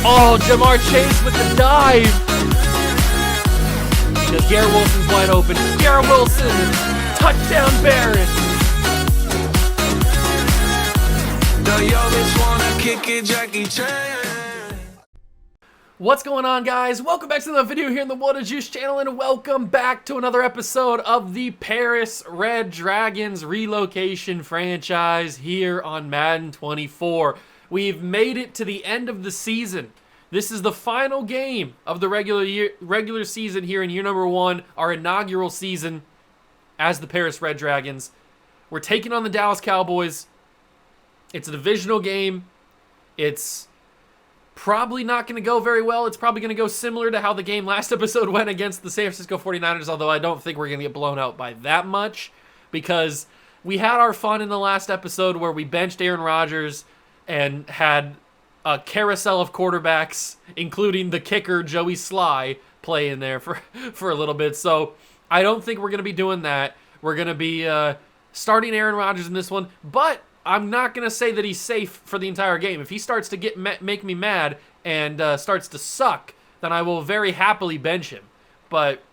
Oh, Jamar Chase with the dive. Because Garrett Wilson's wide open. Garrett Wilson, touchdown Bears. What's going on, guys? Welcome back to another video here in the What a Juice channel, and welcome back to another episode of the Paris Red Dragons Relocation franchise here on Madden 24. We've made it to the end of the season. This is the final game of the regular season here in year number 1, our inaugural season as the Paris Red Dragons. We're taking on the Dallas Cowboys. It's a divisional game. It's probably not going to go very well. It's probably going to go similar to how the game last episode went against the San Francisco 49ers, although I don't think we're going to get blown out by that much, because we had our fun in the last episode where we benched Aaron Rodgers and had a carousel of quarterbacks, including the kicker, Joey Sly, play in there for a little bit. So I don't think we're going to be doing that. We're going to be starting Aaron Rodgers in this one, but I'm not going to say that he's safe for the entire game. If he starts to make me mad and starts to suck, then I will very happily bench him. But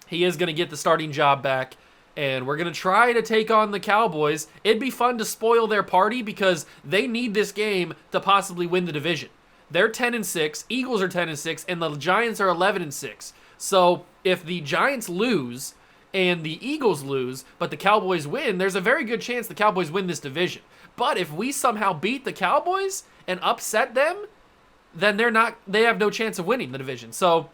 he is going to get the starting job back, and we're going to try to take on the Cowboys. It'd be fun to spoil their party because they need this game to possibly win the division. They're 10-6, Eagles are 10-6, and the Giants are 11-6. So if the Giants lose and the Eagles lose, but the Cowboys win, there's a very good chance the Cowboys win this division. But if we somehow beat the Cowboys and upset them, then they have no chance of winning the division. So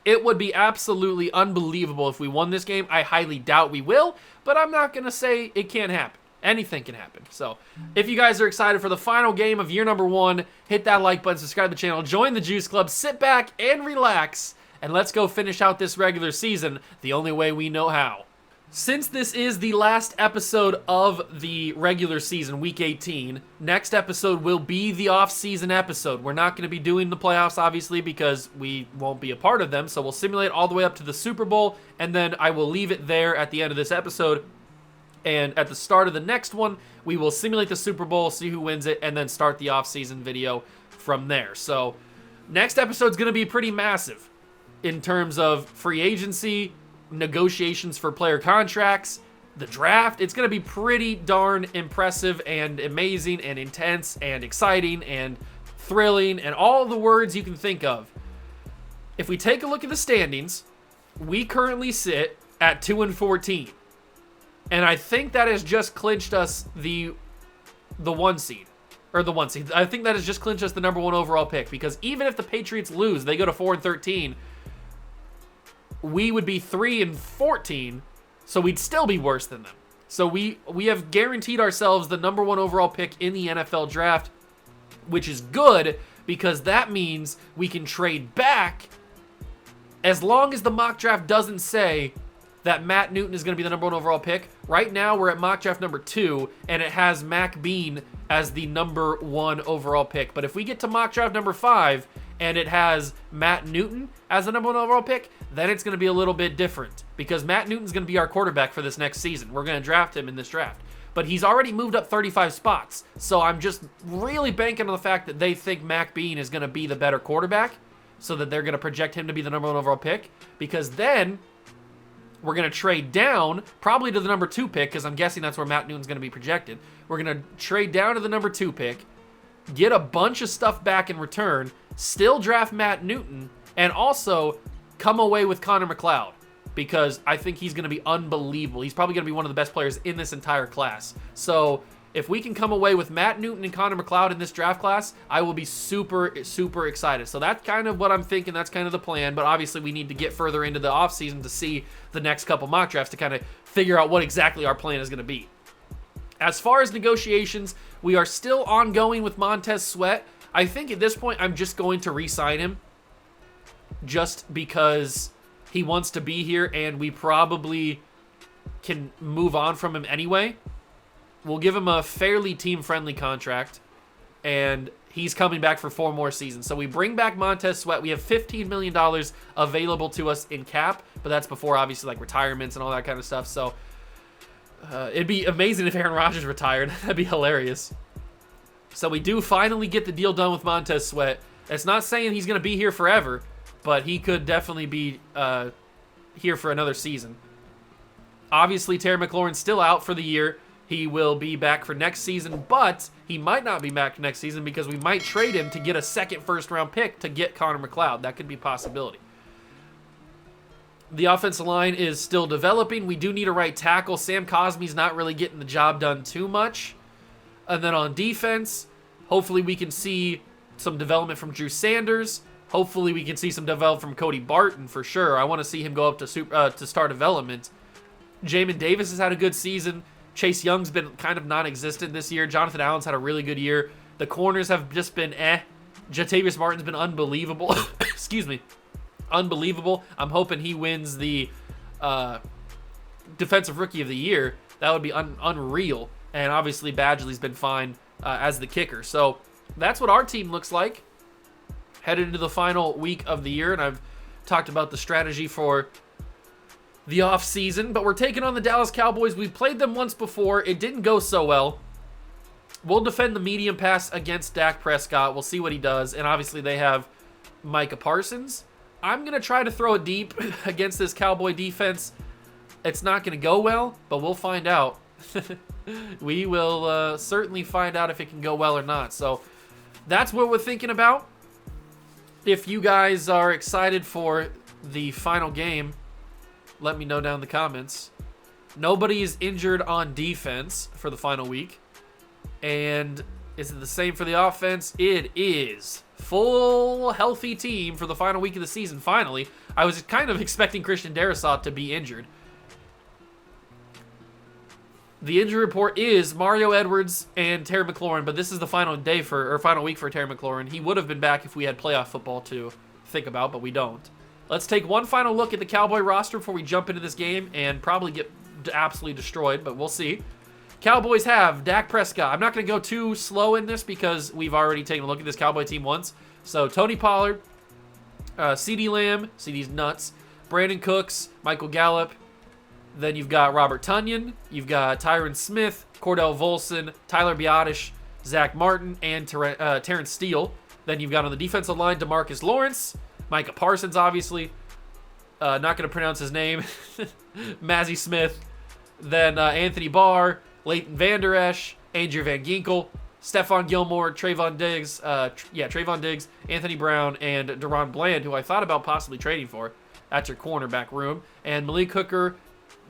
it would be absolutely unbelievable if we won this game. I highly doubt we will, but I'm not going to say it can't happen. Anything can happen. So if you guys are excited for the final game of year number 1, hit that like button, subscribe to the channel, join the Juice Club, sit back and relax, and let's go finish out this regular season the only way we know how. Since this is the last episode of the regular season, Week 18, next episode will be the off-season episode. We're not going to be doing the playoffs, obviously, because we won't be a part of them, so we'll simulate all the way up to the Super Bowl, and then I will leave it there at the end of this episode, and at the start of the next one, we will simulate the Super Bowl, see who wins it, and then start the off-season video from there. So next episode's going to be pretty massive in terms of free agency, negotiations for player contracts, the draft. It's going to be pretty darn impressive and amazing and intense and exciting and thrilling and all the words you can think of. If we take a look at the standings, we currently sit at 2-14. And I think that has just clinched us the 1 seed. Or the 1 seed. I think that has just clinched us the number 1 overall pick, because even if the Patriots lose, they go to 4-13, we would be 3-14, so we'd still be worse than them. So we have guaranteed ourselves the number 1 overall pick in the NFL draft, which is good because that means we can trade back as long as the mock draft doesn't say that Matt Newton is going to be the number 1 overall pick. Right now we're at mock draft number 2, and it has Mac Bean as the number 1 overall pick. But if we get to mock draft number 5 and it has Matt Newton as the number 1 overall pick, then it's going to be a little bit different, because Matt Newton's going to be our quarterback for this next season. We're going to draft him in this draft. But he's already moved up 35 spots, so I'm just really banking on the fact that they think Mac Bean is going to be the better quarterback, so that they're going to project him to be the number 1 overall pick, because then we're going to trade down, probably to the number 2 pick, because I'm guessing that's where Matt Newton's going to be projected. We're going to trade down to the number 2 pick, get a bunch of stuff back in return, still draft Matt Newton, and also come away with Connor McLeod, because I think he's going to be unbelievable. He's probably going to be one of the best players in this entire class. So if we can come away with Matt Newton and Connor McLeod in this draft class, I will be super, super excited. So that's kind of what I'm thinking. That's kind of the plan. But obviously we need to get further into the offseason to see the next couple mock drafts to kind of figure out what exactly our plan is going to be. As far as negotiations, we are still ongoing with Montez Sweat. I think at this point I'm just going to re-sign him, just because he wants to be here and we probably can move on from him anyway. We'll give him a fairly team-friendly contract, and he's coming back for 4 more seasons. So we bring back Montez Sweat. We have $15 million available to us in cap, but that's before, obviously, like retirements and all that kind of stuff. So it'd be amazing if Aaron Rodgers retired. That'd be hilarious. So we do finally get the deal done with Montez Sweat. It's not saying he's going to be here forever, but he could definitely be here for another season. Obviously, Terry McLaurin's still out for the year. He will be back for next season, but he might not be back next season because we might trade him to get a second first-round pick to get Connor McLeod. That could be a possibility. The offensive line is still developing. We do need a right tackle. Sam Cosme's not really getting the job done too much. And then on defense, hopefully we can see some development from Drew Sanders. Hopefully we can see some development from Cody Barton for sure. I want to see him go up to star development. Jamin Davis has had a good season. Chase Young's been kind of non-existent this year. Jonathan Allen's had a really good year. The corners have just been Jatavius Martin's been unbelievable. Excuse me. Unbelievable. I'm hoping he wins the Defensive Rookie of the Year. That would be unreal. And obviously Badgley's been fine as the kicker. So that's what our team looks like headed into the final week of the year. And I've talked about the strategy for the offseason, but we're taking on the Dallas Cowboys. We played them once before. It didn't go so well. We'll defend the medium pass against Dak Prescott. We'll see what he does. And obviously they have Micah Parsons. I'm going to try to throw it deep against this Cowboy defense. It's not going to go well, but we'll find out. We will certainly find out if it can go well or not. So that's what we're thinking about. If you guys are excited for the final game, let me know down in the comments. Nobody is injured on defense for the final week. And is it the same for the offense? It is. Full healthy team for the final week of the season, finally. I was kind of expecting Christian Darrisaw to be injured. The injury report is Mario Edwards and Terry McLaurin, but this is the final week for Terry McLaurin. He would have been back if we had playoff football to think about, but we don't. Let's take one final look at the Cowboy roster before we jump into this game and probably get absolutely destroyed, but we'll see. Cowboys have Dak Prescott. I'm not going to go too slow in this because we've already taken a look at this Cowboy team once. So Tony Pollard, CeeDee Lamb, CeeDee's nuts, Brandon Cooks, Michael Gallup. Then you've got Robert Tonyan. You've got Tyron Smith, Cordell Volson, Tyler Biotish, Zach Martin, and Terrence Steele. Then you've got on the defensive line DeMarcus Lawrence, Micah Parsons, obviously. Not going to pronounce his name. Mazzie Smith. Then Anthony Barr, Leighton Vander Esch, Andrew Van Ginkel, Stephon Gilmore, Trayvon Diggs, Anthony Brown, and Deron Bland, who I thought about possibly trading for. That's your cornerback room. And Malik Hooker,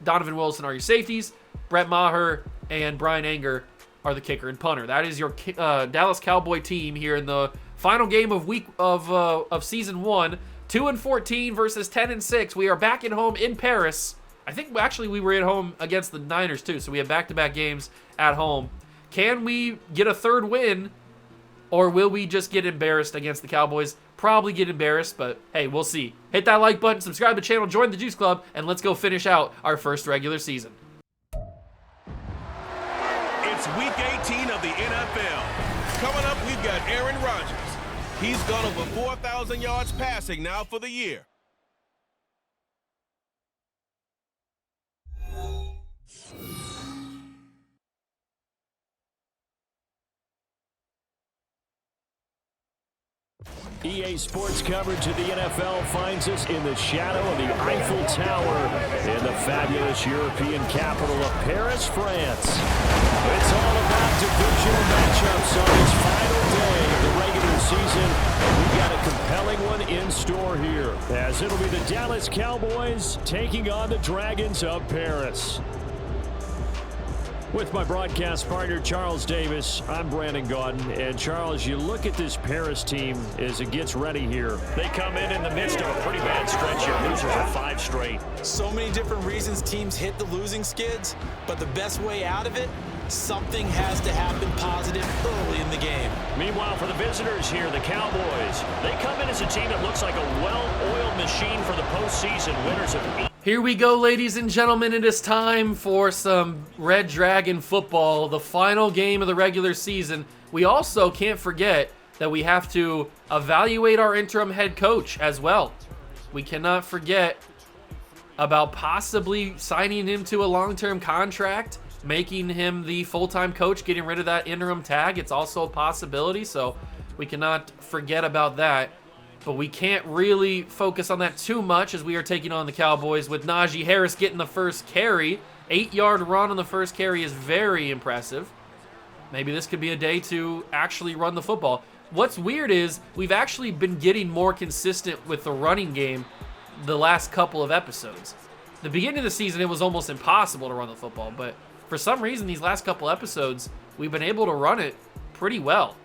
Donovan Wilson are your safeties. Brett Maher and Brian Anger are the kicker and punter. That is your Dallas Cowboy team here in the final game of season 1. 2-14 versus 10-6. We are back at home in Paris. I think actually we were at home against the Niners too, so we have back-to-back games at home. Can we get a third win, or will we just get embarrassed against the Cowboys? Probably get embarrassed, but hey, we'll see. Hit that like button, subscribe to the channel, join the Juice Club, and let's go finish out our first regular season. It's week 18 of the NFL. Coming up, we've got Aaron Rodgers. He's gone over 4,000 yards passing now for the year. EA Sports coverage of the NFL finds us in the shadow of the Eiffel Tower in the fabulous European capital of Paris, France. It's all about divisional matchups on this final day of the regular season. We've got a compelling one in store here, as it'll be the Dallas Cowboys taking on the Dragons of Paris. With my broadcast partner, Charles Davis, I'm Brandon Gaudin. And Charles, you look at this Paris team as it gets ready here. They come in the midst of a pretty bad stretch here. Losers are 5 straight. So many different reasons teams hit the losing skids, but the best way out of it, something has to happen positive early in the game. Meanwhile, for the visitors here, the Cowboys, they come in as a team that looks like a well-oiled machine for the postseason. Winners of 8. Here we go, ladies and gentlemen. It is time for some Red Dragon football, the final game of the regular season. We also can't forget that we have to evaluate our interim head coach as well. We cannot forget about possibly signing him to a long-term contract making him the full-time coach, getting rid of that interim tag. It's also a possibility, so we cannot forget about that. But we can't really focus on that too much as we are taking on the Cowboys with Najee Harris getting the first carry. 8-yard run on the first carry is very impressive. Maybe this could be a day to actually run the football. What's weird is we've actually been getting more consistent with the running game the last couple of episodes. The beginning of the season, it was almost impossible to run the football, but for some reason, these last couple episodes, we've been able to run it pretty well.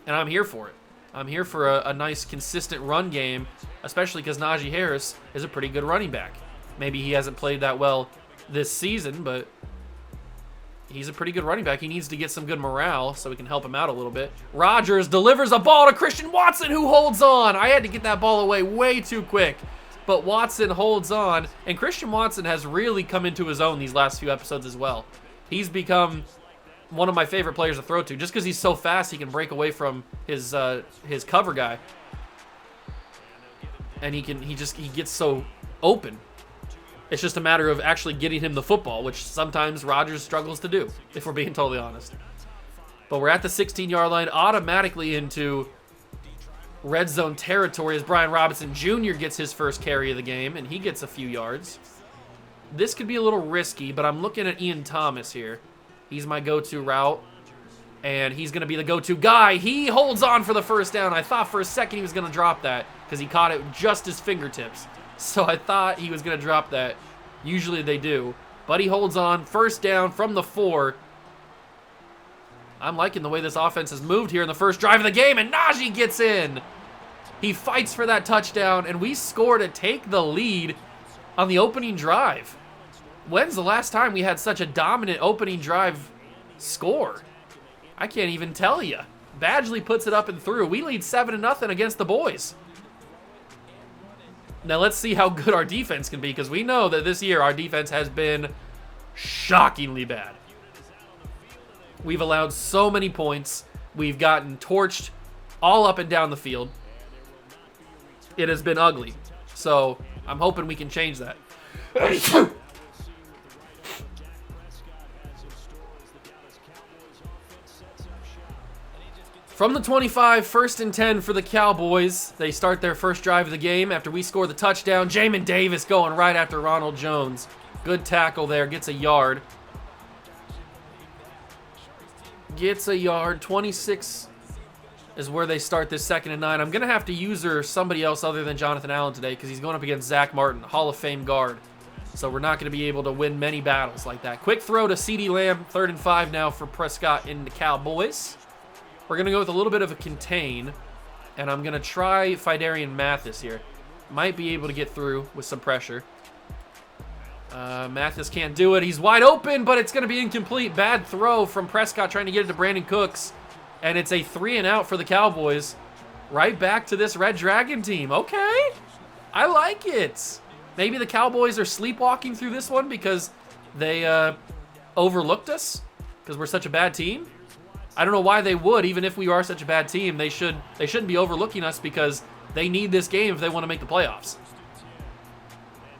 And I'm here for it. I'm here for a nice, consistent run game, especially because Najee Harris is a pretty good running back. Maybe he hasn't played that well this season, but he's a pretty good running back. He needs to get some good morale so we can help him out a little bit. Rodgers delivers a ball to Christian Watson, who holds on. I had to get that ball away way too quick, but Watson holds on, and Christian Watson has really come into his own these last few episodes as well. He's become one of my favorite players to throw to, just because he's so fast he can break away from his cover guy, and he gets so open. It's just a matter of actually getting him the football, which sometimes Rodgers struggles to do, if we're being totally honest. But we're at the 16-yard line, automatically into red zone territory as Brian Robinson Jr. gets his first carry of the game, and he gets a few yards. This could be a little risky, but I'm looking at Ian Thomas here. He's my go-to route, and he's going to be the go-to guy. He holds on for the first down. I thought for a second he was going to drop that because he caught it just his fingertips. So I thought he was going to drop that. Usually they do. But he holds on. First down from the 4. I'm liking the way this offense has moved here in the first drive of the game, and Najee gets in. He fights for that touchdown, and we score to take the lead on the opening drive. When's the last time we had such a dominant opening drive score? I can't even tell you. Badgley puts it up and through. We lead 7-0 against the boys. Now let's see how good our defense can be, because we know that this year our defense has been shockingly bad. We've allowed so many points. We've gotten torched all up and down the field. It has been ugly. So I'm hoping we can change that. From the 25, 1st and 10 for the Cowboys. They start their first drive of the game after we score the touchdown. Jamin Davis going right after Ronald Jones. Good tackle there, gets a yard. Gets a yard. 26 is where they start this 2nd and 9. I'm going to have to use somebody else other than Jonathan Allen today because he's going up against Zach Martin, Hall of Fame guard. So we're not going to be able to win many battles like that. Quick throw to CeeDee Lamb. 3rd and 5 now for Prescott and the Cowboys. We're going to go with a little bit of a contain, and I'm going to try Fidarian Mathis here. Might be able to get through with some pressure. Mathis can't do it. He's wide open, but it's going to be incomplete. Bad throw from Prescott trying to get it to Brandon Cooks, and it's a 3-and-out for the Cowboys. Right back to this Red Dragon team. Okay, I like it. Maybe the Cowboys are sleepwalking through this one because they overlooked us because we're such a bad team. I don't know why they would, even if we are such a bad team. They shouldn't be overlooking us because they need this game if they want to make the playoffs.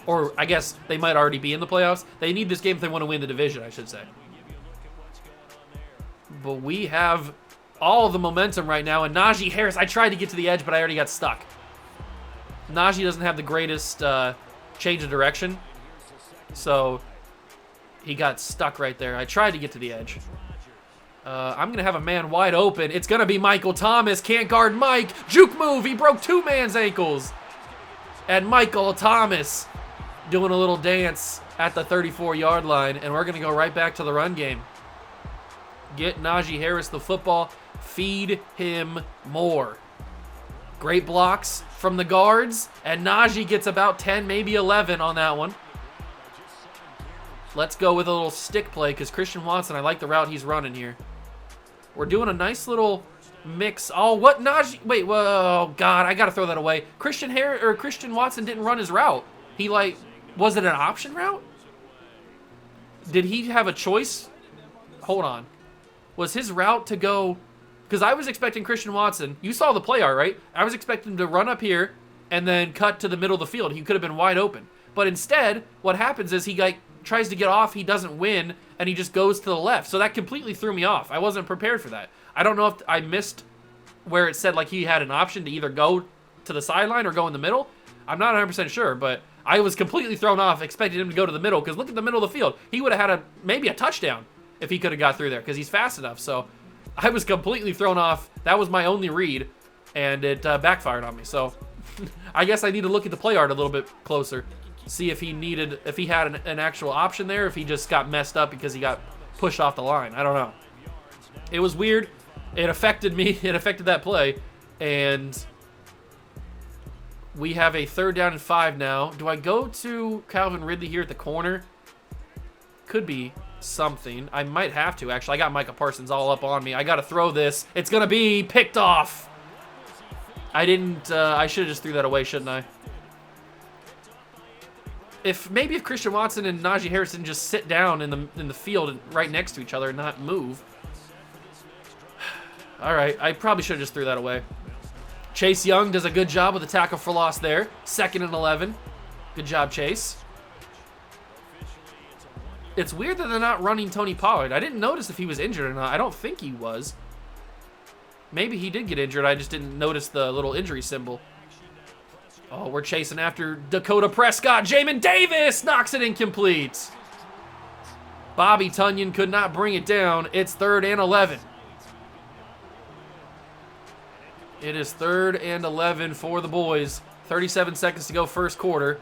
Or I guess they might already be in the playoffs. They need this game if they want to win the division, I should say. But we have all the momentum right now, and Najee Harris, I tried to get to the edge, but I already got stuck. Najee doesn't have the greatest change of direction, so he got stuck right there. I tried to get to the edge. I'm going to have a man wide open. It's going to be Michael Thomas. Can't guard Mike. Juke move. He broke 2 man's ankles. And Michael Thomas doing a little dance at the 34-yard line. And we're going to go right back to the run game. Get Najee Harris the football. Feed him more. Great blocks from the guards. And Najee gets about 10, maybe 11 on that one. Let's go with a little stick play because Christian Watson, I like the route he's running here. We're doing a nice little mix. Oh, what Najee? Wait, whoa, God, I got to throw that away. Christian Watson didn't run his route. He was it an option route? Did he have a choice? Hold on. Was his route to go? Because I was expecting Christian Watson. You saw the play art, right? I was expecting him to run up here and then cut to the middle of the field. He could have been wide open. But instead, what happens is he tries to get off, he doesn't win, and he just goes to the left. So that completely threw me off. I wasn't prepared for that. I don't know if I missed where it said like he had an option to either go to the sideline or go in the middle. I'm not 100% sure, but I was completely thrown off, expecting him to go to the middle, because look at the middle of the field. He would have had maybe a touchdown if he could have got through there, because he's fast enough. So I was completely thrown off. That was my only read, and it backfired on me. So I guess I need to look at the play art a little bit closer, see if he had an actual option there, if he just got messed up because he got pushed off the line. I don't know. It was weird. It affected me. It affected that play, and we have a 3rd down and 5 now. Do I go to Calvin Ridley here at the corner? Could be something. I might have to, actually. I got Micah Parsons all up on me. I got to throw this. It's going to be picked off. I didn't, I should have just threw that away, shouldn't I? Maybe if Christian Watson and Najee Harrison just sit down in the field right next to each other and not move. All right, I probably should have just threw that away. Chase Young does a good job with the tackle for loss there. 2nd and 11. Good job, Chase. It's weird that they're not running Tony Pollard. I didn't notice if he was injured or not. I don't think he was. Maybe he did get injured. I just didn't notice the little injury symbol. Oh, we're chasing after Dakota Prescott. Jamin Davis knocks it incomplete. Bobby Tunyon could not bring it down. It's 3rd and 11. It is 3rd and 11 for the boys. 37 seconds to go, 1st quarter.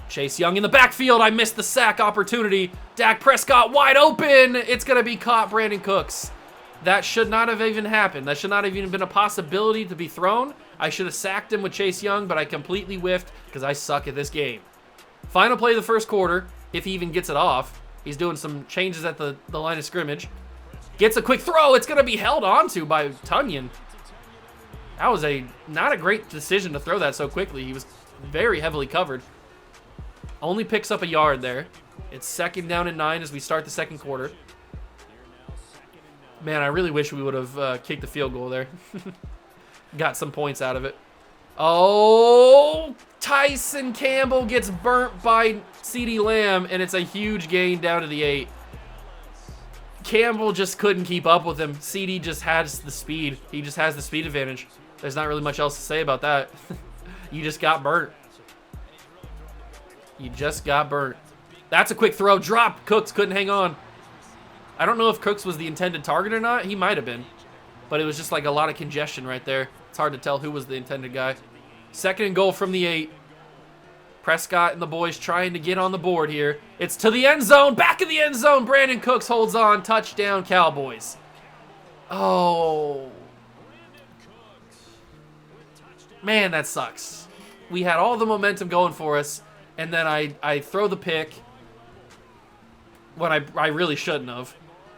Chase Young in the backfield. I missed the sack opportunity. Dak Prescott wide open. It's going to be caught, Brandon Cooks. That should not have even happened. That should not have even been a possibility to be thrown. I should have sacked him with Chase Young, but I completely whiffed because I suck at this game. Final play of the 1st quarter, if he even gets it off. He's doing some changes at the line of scrimmage. Gets a quick throw. It's going to be held onto by Tunyon. That was not a great decision to throw that so quickly. He was very heavily covered. Only picks up a yard there. It's 2nd down and 9 as we start the 2nd quarter. Man, I really wish we would have kicked the field goal there. Got some points out of it. Oh, Tyson Campbell gets burnt by CeeDee Lamb, and it's a huge gain down to the 8. Campbell just couldn't keep up with him. CeeDee just has the speed. He just has the speed advantage. There's not really much else to say about that. You just got burnt. You just got burnt. That's a quick throw. Drop. Cooks couldn't hang on. I don't know if Cooks was the intended target or not. He might have been. But it was just like a lot of congestion right there. It's hard to tell who was the intended guy. 2nd and goal from the 8. Prescott and the boys trying to get on the board here. It's to the end zone. Back of the end zone. Brandon Cooks holds on. Touchdown, Cowboys. Oh. Man, that sucks. We had all the momentum going for us, and then I throw the pick when I really shouldn't have.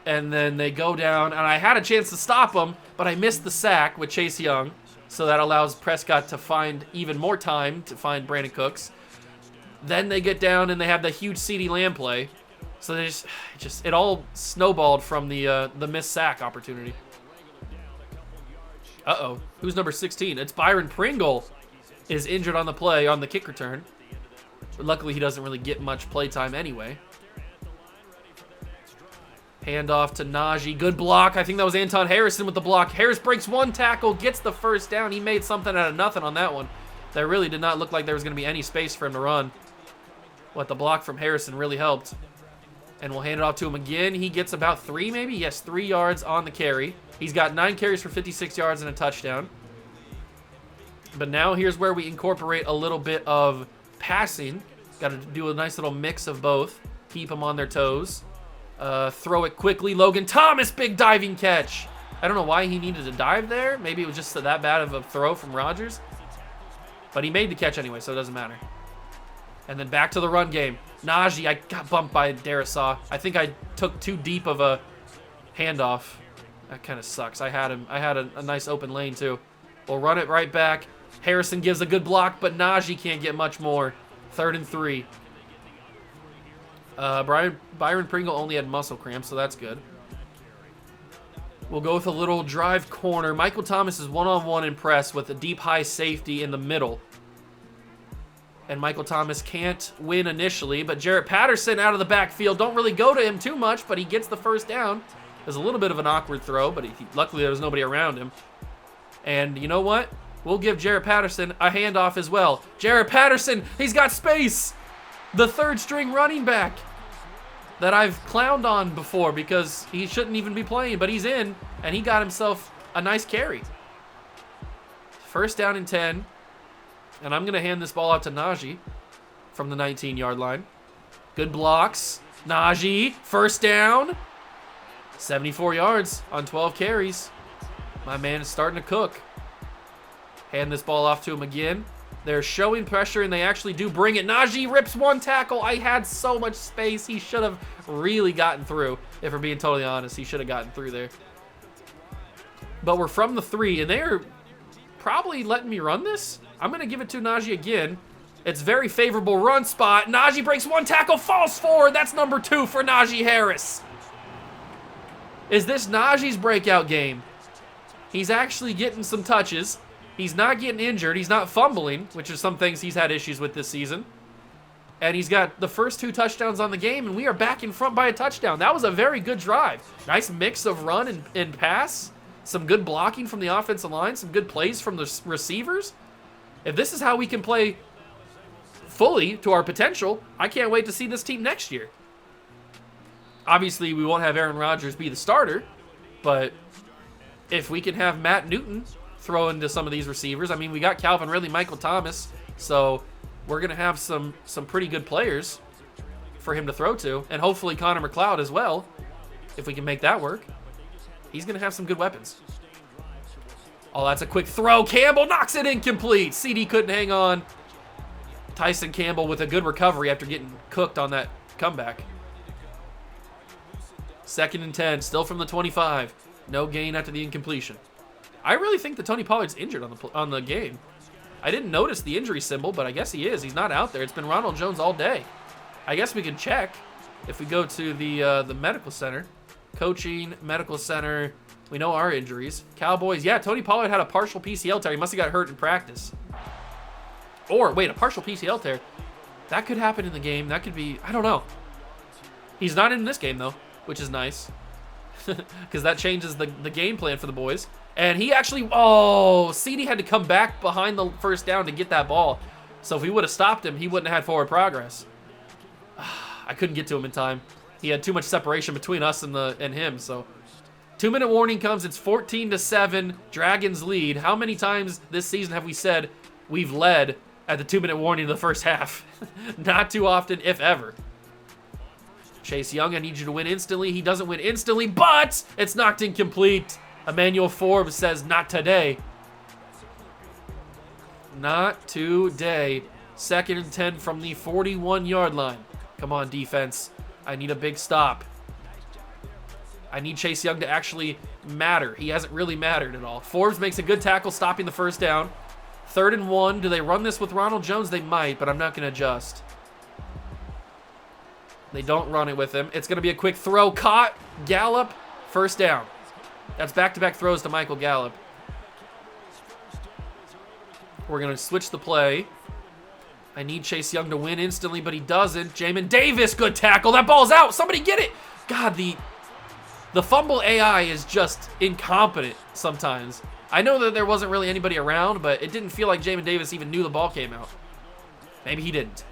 And then they go down, and I had a chance to stop them, but I missed the sack with Chase Young, so that allows Prescott to find even more time to find Brandon Cooks. Then they get down, and they have the huge CeeDee Lamb play. So they it all snowballed from the missed sack opportunity. Uh-oh. Who's number 16? It's Byron Pringle is injured on the play on the kick return. But luckily, he doesn't really get much play time anyway. Handoff to Najee. Good block. I think that was Anton Harrison with the block. Harris breaks 1 tackle, gets the 1st down. He made something out of nothing on that one. That really did not look like there was going to be any space for him to run. But the block from Harrison really helped. And we'll hand it off to him again. He gets about 3 maybe? Yes, 3 yards on the carry. He's got 9 carries for 56 yards and a touchdown. But now here's where we incorporate a little bit of passing. Got to do a nice little mix of both. Keep them on their toes. Throw it quickly. Logan Thomas, big diving catch. I don't know why he needed to dive there. Maybe it was just that bad of a throw from Rodgers. But he made the catch anyway, so it doesn't matter. And then back to the run game. Najee, I got bumped by Darisaw. I think I took too deep of a handoff. That kind of sucks. I had a nice open lane too. We'll run it right back. Harrison gives a good block, but Najee can't get much more. 3rd and 3. Byron Pringle only had muscle cramps, so that's good. We'll go with a little drive corner. Michael Thomas is one-on-one in press with a deep high safety in the middle. And Michael Thomas can't win initially, but Jarrett Patterson out of the backfield. Don't really go to him too much, but he gets the first down. There's a little bit of an awkward throw, but luckily there was nobody around him. And you know what? We'll give Jarrett Patterson a handoff as well. Jarrett Patterson, he's got space. The third string running back that I've clowned on before because he shouldn't even be playing, but he's in, and he got himself a nice carry. First down and 10. And I'm going to hand this ball out to Najee from the 19-yard line. Good blocks. Najee, first down. 74 yards on 12 carries. My man is starting to cook. Hand this ball off to him again. They're showing pressure, and they actually do bring it. Najee rips one tackle. I had so much space. He should have really gotten through. If we're being totally honest, he should have gotten through there. But we're from the 3, and they're probably letting me run this. I'm going to give it to Najee again. It's very favorable run spot. Najee breaks one tackle, falls forward. That's number 2 for Najee Harris. Is this Najee's breakout game? He's actually getting some touches. He's not getting injured. He's not fumbling, which is some things he's had issues with this season. And he's got the first 2 touchdowns on the game, and we are back in front by a touchdown. That was a very good drive. Nice mix of run and pass. Some good blocking from the offensive line. Some good plays from the receivers. If this is how we can play fully to our potential, I can't wait to see this team next year. Obviously, we won't have Aaron Rodgers be the starter, but if we can have Matt Newton throw into some of these receivers, I mean, we got Calvin Ridley, Michael Thomas, so we're going to have some pretty good players for him to throw to, and hopefully Connor McLeod as well, if we can make that work. He's going to have some good weapons. Oh, that's a quick throw. Campbell knocks it incomplete. CD couldn't hang on. Tyson Campbell with a good recovery after getting cooked on that comeback. 2nd and 10, still from the 25. No gain after the incompletion. I really think that Tony Pollard's injured on the game. I didn't notice the injury symbol, but I guess he is. He's not out there. It's been Ronald Jones all day. I guess we can check if we go to the medical center. Coaching, medical center. We know our injuries. Cowboys, yeah, Tony Pollard had a partial PCL tear. He must have got hurt in practice. Or, wait, a partial PCL tear. That could happen in the game. That could be, I don't know. He's not in this game, though, which is nice. Because that changes the game plan for the boys. And he actually, CD had to come back behind the first down to get that ball. So if we would have stopped him, he wouldn't have had forward progress. I couldn't get to him in time. He had too much separation between us and him, so... 2-minute warning comes. It's 14-7. Dragons lead. How many times this season have we said we've led at the 2-minute warning in the first half? Not too often, if ever. Chase Young, I need you to win instantly. He doesn't win instantly, but it's knocked incomplete. Emmanuel Forbes says, not today. Not today. 2nd and 10 from the 41-yard line. Come on, defense. I need a big stop. I need Chase Young to actually matter. He hasn't really mattered at all. Forbes makes a good tackle, stopping the first down. 3rd and 1. Do they run this with Ronald Jones? They might, but I'm not going to adjust. They don't run it with him. It's going to be a quick throw. Caught. Gallup. First down. That's back-to-back throws to Michael Gallup. We're going to switch the play. I need Chase Young to win instantly, but he doesn't. Jamin Davis, good tackle. That ball's out. Somebody get it. God, the fumble AI is just incompetent sometimes. I know that there wasn't really anybody around, but it didn't feel like Jamin Davis even knew the ball came out. Maybe he didn't.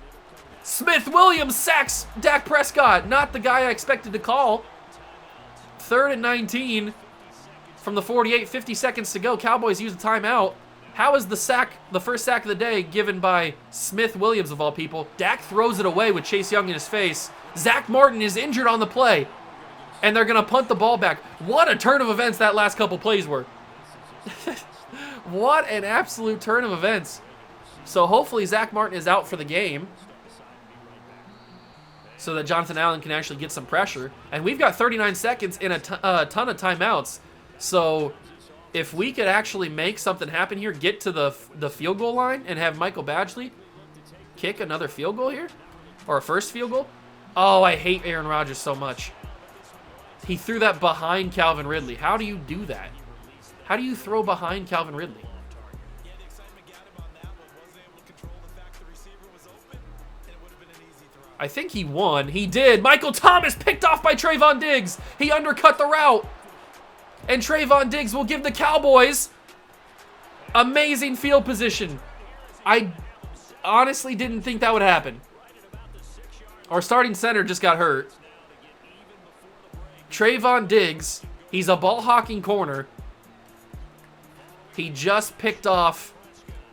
Smith Williams sacks Dak Prescott. Not the guy I expected to call. 3rd and 19 from the 48, 50 seconds to go. Cowboys use a timeout. How is the first sack of the day given by Smith Williams of all people? Dak throws it away with Chase Young in his face. Zach Martin is injured on the play. And they're going to punt the ball back. What a turn of events that last couple plays were. What an absolute turn of events. So hopefully Zach Martin is out for the game so that Jonathan Allen can actually get some pressure. And we've got 39 seconds in a ton of timeouts. So if we could actually make something happen here, get to the field goal line and have Michael Badgley kick another field goal here, or a first field goal. Oh, I hate Aaron Rodgers so much. He threw that behind Calvin Ridley. How do you do that? How do you throw behind Calvin Ridley? I think he won. He did. Michael Thomas picked off by Trayvon Diggs. He undercut the route. And Trayvon Diggs will give the Cowboys amazing field position. I honestly didn't think that would happen. Our starting center just got hurt. Trayvon Diggs, he's a ball-hawking corner. He just picked off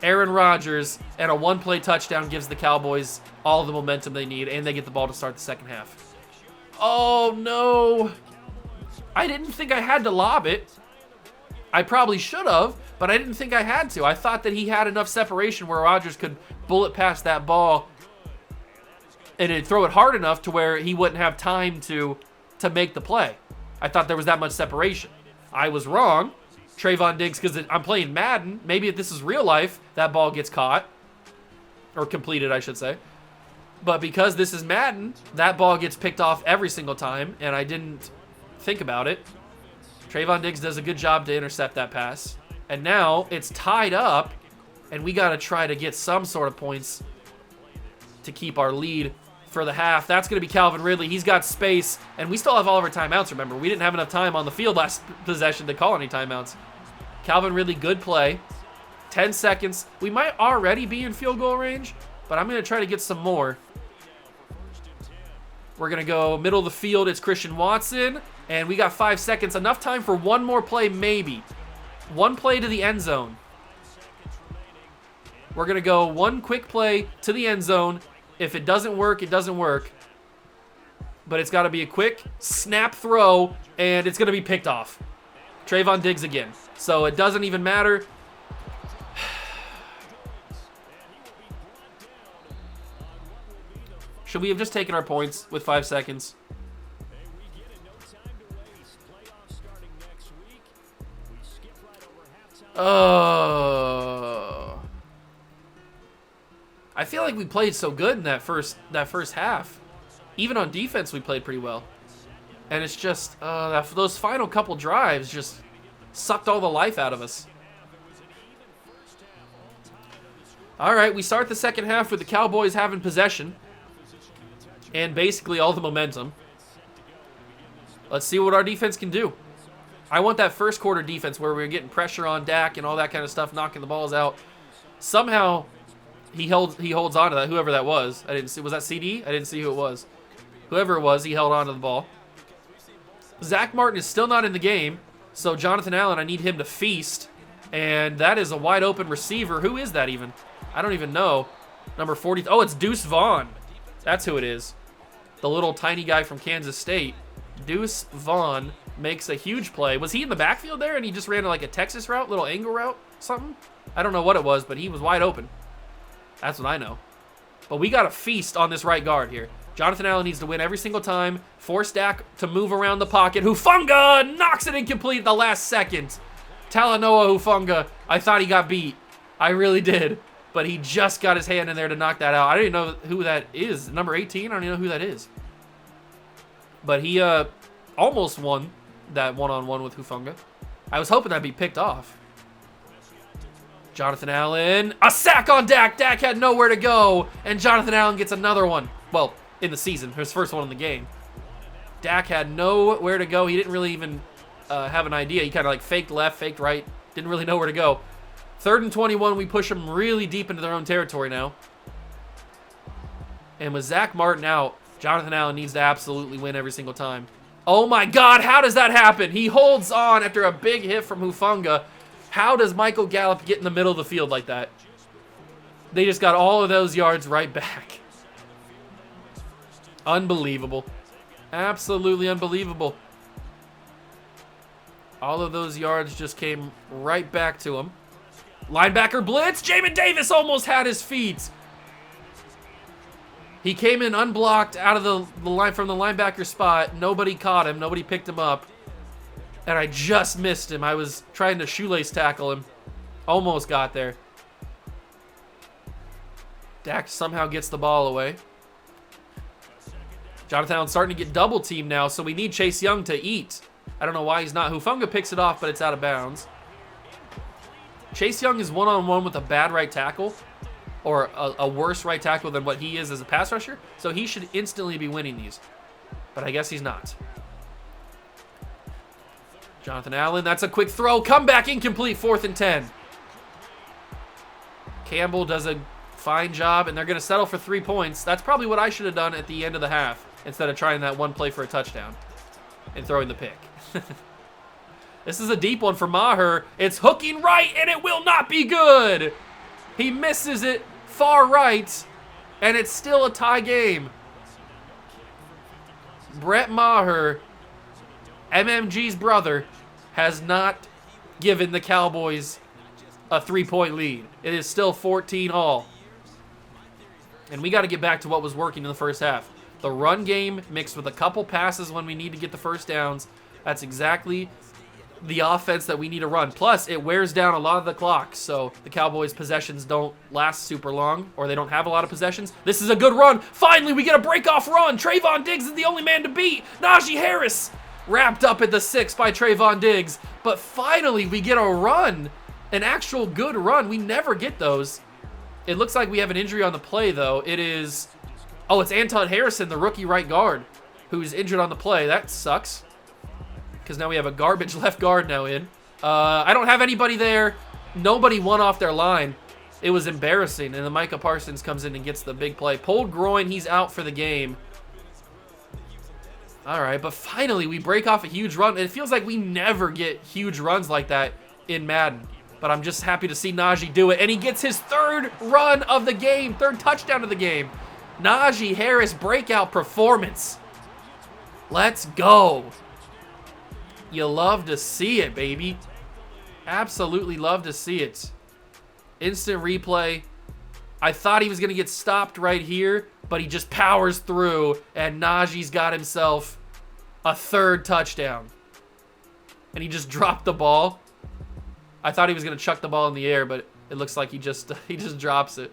Aaron Rodgers, and a one-play touchdown gives the Cowboys all the momentum they need, and they get the ball to start the second half. Oh, no. I didn't think I had to lob it. I probably should have, but I didn't think I had to. I thought that he had enough separation where Rodgers could bullet past that ball and it'd throw it hard enough to where he wouldn't have time to make the play. I thought there was that much separation. I was wrong. Trayvon Diggs, because I'm playing Madden. Maybe if this is real life, that ball gets caught. Or completed, I should say. But because this is Madden, that ball gets picked off every single time, and I didn't think about it. Trayvon Diggs does a good job to intercept that pass. And now it's tied up, and we got to try to get some sort of points to keep our lead for the half. That's going to be Calvin Ridley. He's got space, and we still have all of our timeouts, remember. We didn't have enough time on the field last possession to call any timeouts. Calvin Ridley, good play. 10 seconds. We might already be in field goal range, but I'm going to try to get some more. We're going to go middle of the field. It's Christian Watson, and we got 5 seconds. Enough time for one more play, maybe. One play to the end zone. We're going to go one quick play to the end zone. If it doesn't work, it doesn't work. But it's got to be a quick snap throw, and it's going to be picked off. Trayvon Diggs again. So it doesn't even matter. Should we have just taken our points with 5 seconds? Oh. I feel like we played so good in that first half. Even on defense, we played pretty well. And it's just those final couple drives just sucked all the life out of us. All right, we start the second half with the Cowboys having possession and basically all the momentum. Let's see what our defense can do. I want that first quarter defense where we were getting pressure on Dak and all that kind of stuff, knocking the balls out. Somehow he holds on to that, whoever that was. I didn't see. Was that CD? I didn't see who it was. Whoever it was, he held on to the ball. Zach Martin is still not in the game, so Jonathan Allen, I need him to feast. And that is a wide open receiver. Who is that even? I don't even know. Number 40. Oh, it's Deuce Vaughn. That's who it is. The little tiny guy from Kansas State. Deuce Vaughn makes a huge play. Was he in the backfield there and he just ran like a Texas route, little angle route, something? I don't know what it was, but he was wide open. That's what I know. But we got a feast on this right guard here. Jonathan Allen needs to win every single time. Force Dak to move around the pocket. Hufanga knocks it incomplete at the last second. Talanoa Hufanga, I thought he got beat. I really did. But he just got his hand in there to knock that out. I don't even know who that is. Number 18? I don't even know who that is. But he almost won that one-on-one with Hufanga. I was hoping that'd be picked off. Jonathan Allen. A sack on Dak. Dak had nowhere to go. And Jonathan Allen gets another one. Well, in the season. His first one in the game. Dak had nowhere to go. He didn't really even have an idea. He kind of like faked left, faked right. Didn't really know where to go. 3rd and 21. We push them really deep into their own territory now. And with Zach Martin out, Jonathan Allen needs to absolutely win every single time. Oh my God, how does that happen? He holds on after a big hit from Hufanga. How does Michael Gallup get in the middle of the field like that? They just got all of those yards right back. Unbelievable. Absolutely unbelievable. All of those yards just came right back to him. Linebacker blitz. Jamin Davis almost had his feet. He came in unblocked out of the line from the linebacker spot. Nobody caught him. Nobody picked him up. And I just missed him. I was trying to shoelace tackle him. Almost got there. Dak somehow gets the ball away. Jonathan Allen's starting to get double teamed now, so we need Chase Young to eat. I don't know why he's not. Hufanga picks it off, but it's out of bounds. Chase Young is one-on-one with a bad right tackle. or a worse right tackle than what he is as a pass rusher. So he should instantly be winning these. But I guess he's not. Jonathan Allen, that's a quick throw. Comeback incomplete, 4th and 10. Campbell does a fine job, and they're going to settle for 3 points. That's probably what I should have done at the end of the half instead of trying that one play for a touchdown and throwing the pick. This is a deep one for Maher. It's hooking right, and it will not be good. He misses it far right, and it's still a tie game. Brett Maher, MMG's brother, has not given the Cowboys a 3-point lead. It is still 14 all. And we got to get back to what was working in the first half. The run game mixed with a couple passes when we need to get the first downs. That's exactly the offense that we need to run. Plus, it wears down a lot of the clock, so the Cowboys' possessions don't last super long, or they don't have a lot of possessions. This is a good run. Finally, we get a break-off run. Trayvon Diggs is the only man to beat. Najee Harris wrapped up at the 6 by Trayvon Diggs. But finally, we get a run, an actual good run. We never get those. It looks like we have an injury on the play, though. It is, oh, it's Anton Harrison, the rookie right guard, who's injured on the play. That sucks, because now we have a garbage left guard now in. I don't have anybody there. Nobody won off their line. It was embarrassing, and then Micah Parsons comes in and gets the big play. Pulled groin, he's out for the game. All right, but finally we break off a huge run. It feels like we never get huge runs like that in Madden, but I'm just happy to see Najee do it, and he gets his 3rd run of the game, 3rd touchdown of the game. Najee Harris breakout performance. Let's go. You love to see it, baby. Absolutely love to see it. Instant replay. I thought he was going to get stopped right here, but he just powers through, and Najee's got himself a 3rd touchdown. And he just dropped the ball. I thought he was going to chuck the ball in the air, but it looks like he just drops it.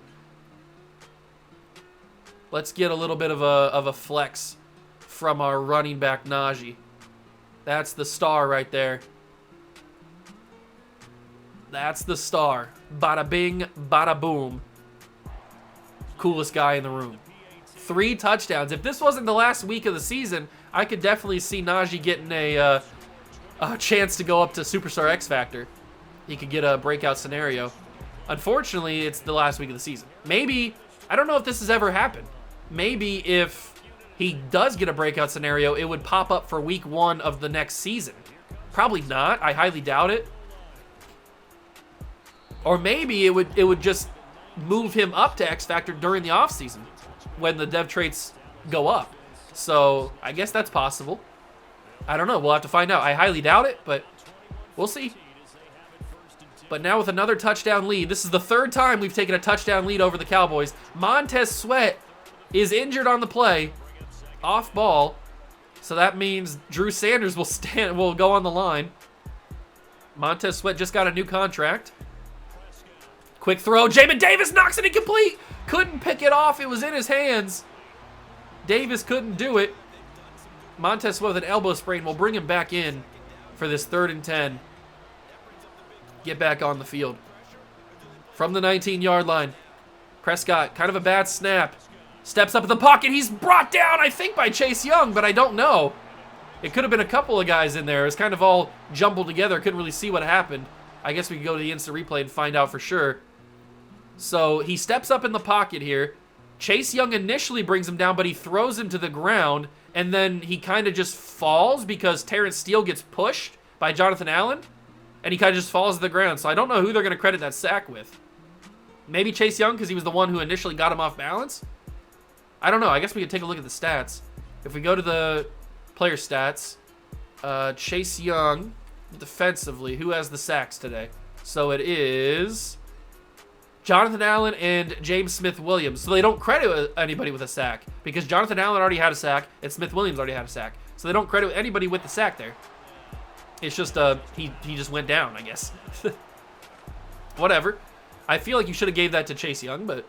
Let's get a little bit of a flex from our running back Najee. That's the star right there. That's the star. Bada bing, bada boom. Coolest guy in the room. 3 touchdowns. If this wasn't the last week of the season, I could definitely see Najee getting a chance to go up to Superstar X Factor. He could get a breakout scenario. Unfortunately, it's the last week of the season. Maybe, I don't know if this has ever happened. Maybe if he does get a breakout scenario, it would pop up for week 1 of the next season. Probably not. I highly doubt it. Or maybe it would just move him up to X Factor during the offseason when the dev traits go up. So I guess that's possible. I don't know. We'll have to find out. I highly doubt it, but we'll see. But now with another touchdown lead, this is the 3rd time we've taken a touchdown lead over the Cowboys. Montez Sweat is injured on the play, off ball. So that means Drew Sanders will go on the line. Montez Sweat just got a new contract. Quick throw. Jamin Davis knocks it incomplete. Couldn't pick it off. It was in his hands. Davis couldn't do it. Montez Sweat with an elbow sprain. We'll bring him back in for this 3rd and 10. Get back on the field. From the 19-yard line. Prescott, kind of a bad snap. Steps up in the pocket. He's brought down, I think, by Chase Young, but I don't know. It could have been a couple of guys in there. It was kind of all jumbled together. Couldn't really see what happened. I guess we could go to the instant replay and find out for sure. So he steps up in the pocket here. Chase Young initially brings him down, but he throws him to the ground, and then he kind of just falls because Terrence Steele gets pushed by Jonathan Allen, and he kind of just falls to the ground. So I don't know who they're going to credit that sack with. Maybe Chase Young because he was the one who initially got him off balance? I don't know. I guess we could take a look at the stats. If we go to the player stats, Chase Young, defensively, who has the sacks today? So it is Jonathan Allen and James Smith-Williams. So they don't credit anybody with a sack because Jonathan Allen already had a sack and Smith-Williams already had a sack. So they don't credit anybody with the sack there. It's just he just went down, I guess. Whatever. I feel like you should have gave that to Chase Young, but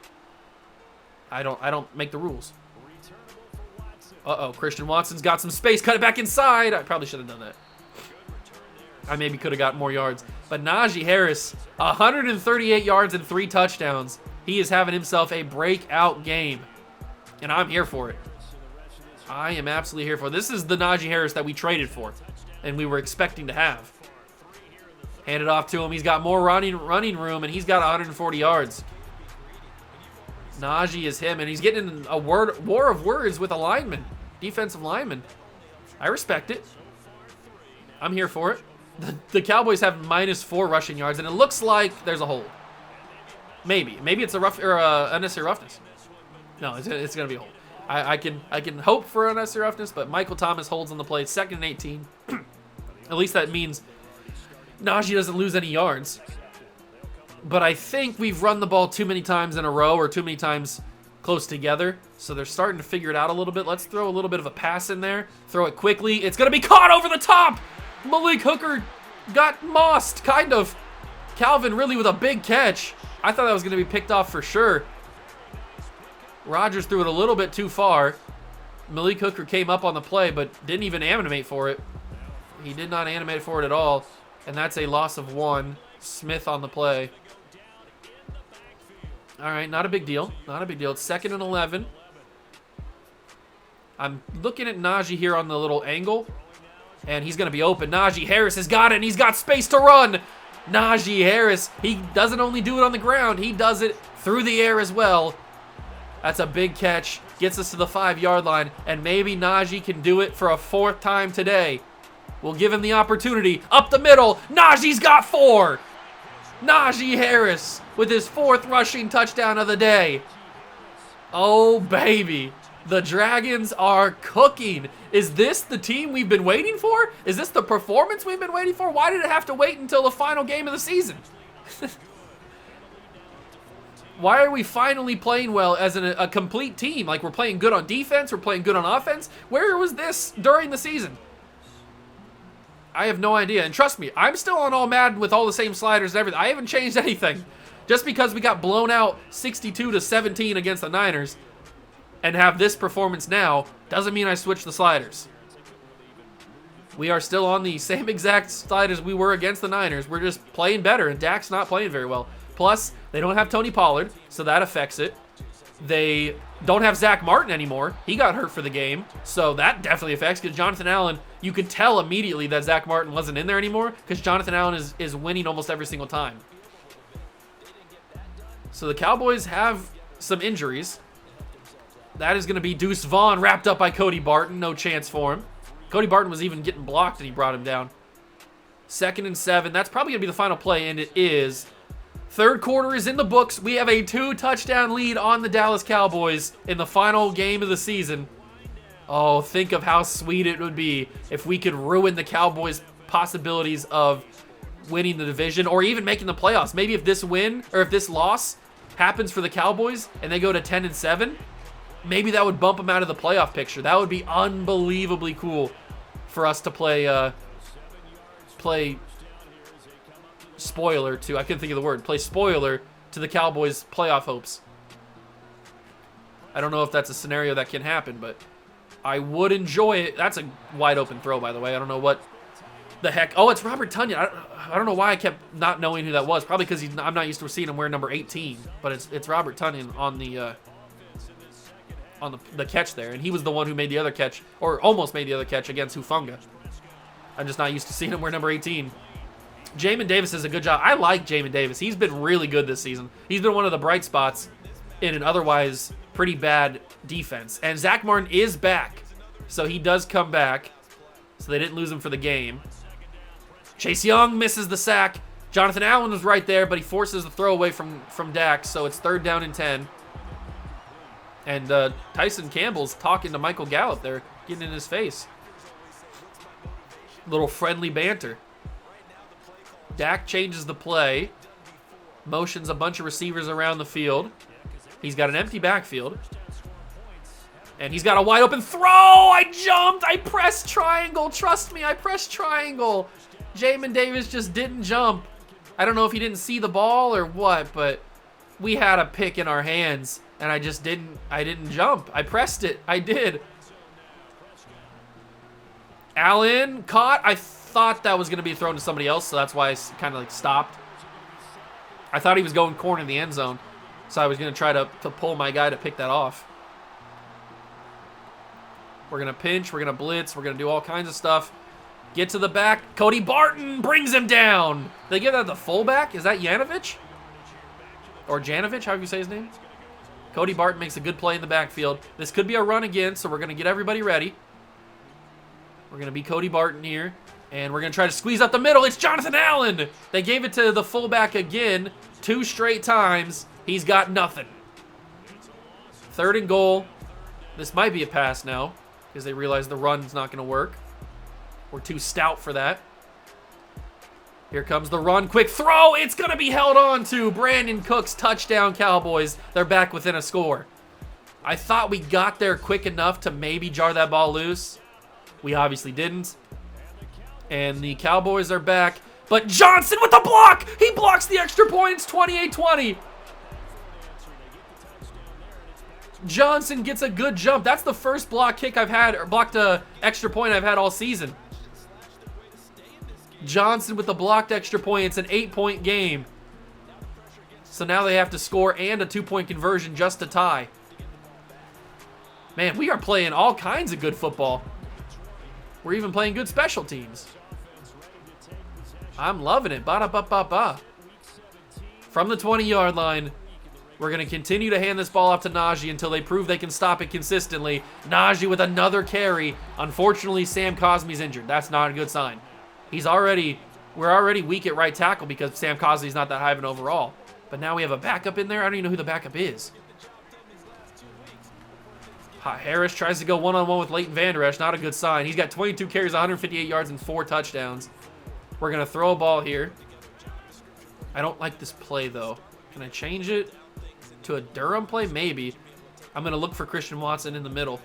I don't make the rules. Uh-oh, Christian Watson's got some space. Cut it back inside. I probably should have done that. I maybe could have got more yards. But Najee Harris, 138 yards and 3 touchdowns. He is having himself a breakout game, and I'm here for it. I am absolutely here for it. This is the Najee Harris that we traded for and we were expecting to have. Hand it off to him. He's got more running room, and he's got 140 yards. Najee is him, and he's getting in a war of words with a lineman, defensive lineman. I respect it. I'm here for it. The Cowboys have -4 rushing yards, and it looks like there's a hold. Maybe it's a rough or unnecessary roughness. No, it's gonna be a hold. I can hope for unnecessary roughness, but Michael Thomas holds on the play. 2nd and 18. At least that means Najee doesn't lose any yards. But I think we've run the ball too many times in a row or too many times close together. So they're starting to figure it out a little bit. Let's throw a little bit of a pass in there. Throw it quickly. It's going to be caught over the top. Malik Hooker got mossed, kind of. Calvin really with a big catch. I thought that was going to be picked off for sure. Rodgers threw it a little bit too far. Malik Hooker came up on the play, but didn't even animate for it. He did not animate for it at all. And that's a loss of 1. Smith on the play. All right, not a big deal. Not a big deal. It's 2nd and 11. I'm looking at Najee here on the little angle, and he's going to be open. Najee Harris has got it, and he's got space to run. Najee Harris, he doesn't only do it on the ground, he does it through the air as well. That's a big catch. Gets us to the 5-yard line, and maybe Najee can do it for a 4th time today. We'll give him the opportunity. Up the middle. Najee's got 4. Najee Harris with his 4th rushing touchdown of the day. Oh, baby. The Dragons are cooking. Is this the team we've been waiting for? Is this the performance we've been waiting for? Why did it have to wait until the final game of the season? Why are we finally playing well as a complete team? Like, we're playing good on defense, we're playing good on offense. Where was this during the season? I have no idea. And trust me, I'm still on all Madden with all the same sliders and everything. I haven't changed anything. Just because we got blown out 62-17 against the Niners and have this performance now doesn't mean I switched the sliders. We are still on the same exact sliders we were against the Niners. We're just playing better, and Dak's not playing very well. Plus, they don't have Tony Pollard, so that affects it. They don't have Zach Martin anymore. He got hurt for the game, so that definitely affects, because Jonathan Allen, you could tell immediately that Zach Martin wasn't in there anymore, because Jonathan Allen is winning almost every single time. So the Cowboys have some injuries. That is going to be Deuce Vaughn wrapped up by Cody Barton. No chance for him. Cody Barton was even getting blocked, and he brought him down. 2nd and 7. That's probably going to be the final play, and it is. 3rd quarter is in the books. We have a 2-touchdown lead on the Dallas Cowboys in the final game of the season. Oh, think of how sweet it would be if we could ruin the Cowboys' possibilities of winning the division or even making the playoffs. Maybe if this win or if this loss happens for the Cowboys and they go to 10 and 7, maybe that would bump them out of the playoff picture. That would be unbelievably cool for us to play spoiler to, I couldn't think of the word, play spoiler to the Cowboys' playoff hopes. I don't know if that's a scenario that can happen, but I would enjoy it. That's a wide open throw, by the way. I don't know what the heck. Oh, it's Robert Tonyan. I don't know why I kept not knowing who that was. Probably because I'm not used to seeing him wear number 18, but it's Robert Tonyan on the catch there, and he was the one who made the other catch, or almost made the other catch against Hufanga. I'm just not used to seeing him wear number 18. Jamin Davis does a good job. I like Jamin Davis. He's been really good this season. He's been one of the bright spots in an otherwise pretty bad defense. And Zach Martin is back, so he does come back. So they didn't lose him for the game. Chase Young misses the sack. Jonathan Allen was right there, but he forces the throw away from Dak, so it's 3rd down and 10. And Tyson Campbell's talking to Michael Gallup there, getting in his face. Little friendly banter. Dak changes the play, motions a bunch of receivers around the field. He's got an empty backfield, and he's got a wide open throw. I jumped. I pressed triangle. Trust me, I pressed triangle. Jamin Davis just didn't jump. I don't know if he didn't see the ball or what, but we had a pick in our hands, and I didn't jump. I pressed it. I did. Allen caught. I thought that was going to be thrown to somebody else, so that's why I kind of stopped. I thought he was going corner in the end zone, So I was going to try to pull my guy to pick that off. We're going to pinch. We're going to blitz. We're going to do all kinds of stuff. Get to the back. Cody Barton brings him down. They give that the fullback? Is that Janovich? Or Janovich, however you say his name? Cody Barton makes a good play in the backfield. This could be a run again, so we're going to get everybody ready. We're going to be Cody Barton here. And we're going to try to squeeze up the middle. It's Jonathan Allen. They gave it to the fullback again 2 straight times. He's got nothing. 3rd and goal. This might be a pass now because they realize the run's not going to work. We're too stout for that. Here comes the run. Quick throw. It's going to be held on to. Brandon Cooks, touchdown Cowboys. They're back within a score. I thought we got there quick enough to maybe jar that ball loose. We obviously didn't. And the Cowboys are back. But Johnson with the block. He blocks the extra points. 28-20. Johnson gets a good jump. That's the first block kick I've had, or blocked extra point I've had all season. Johnson with the blocked extra point. It's an 8-point game. So now they have to score and a 2-point conversion just to tie. Man, we are playing all kinds of good football. We're even playing good special teams. I'm loving it. Ba-da-ba-ba-ba. From the 20-yard line, we're going to continue to hand this ball off to Najee until they prove they can stop it consistently. Najee with another carry. Unfortunately, Sam Cosmi's injured. That's not a good sign. We're already weak at right tackle because Sam Cosmi's not that high of an overall. But now we have a backup in there. I don't even know who the backup is. Harris tries to go one-on-one with Leighton Vander Esch. Not a good sign. He's got 22 carries, 158 yards, and 4 touchdowns. We're going to throw a ball here. I don't like this play, though. Can I change it to a Durham play? Maybe. I'm going to look for Christian Watson in the middle.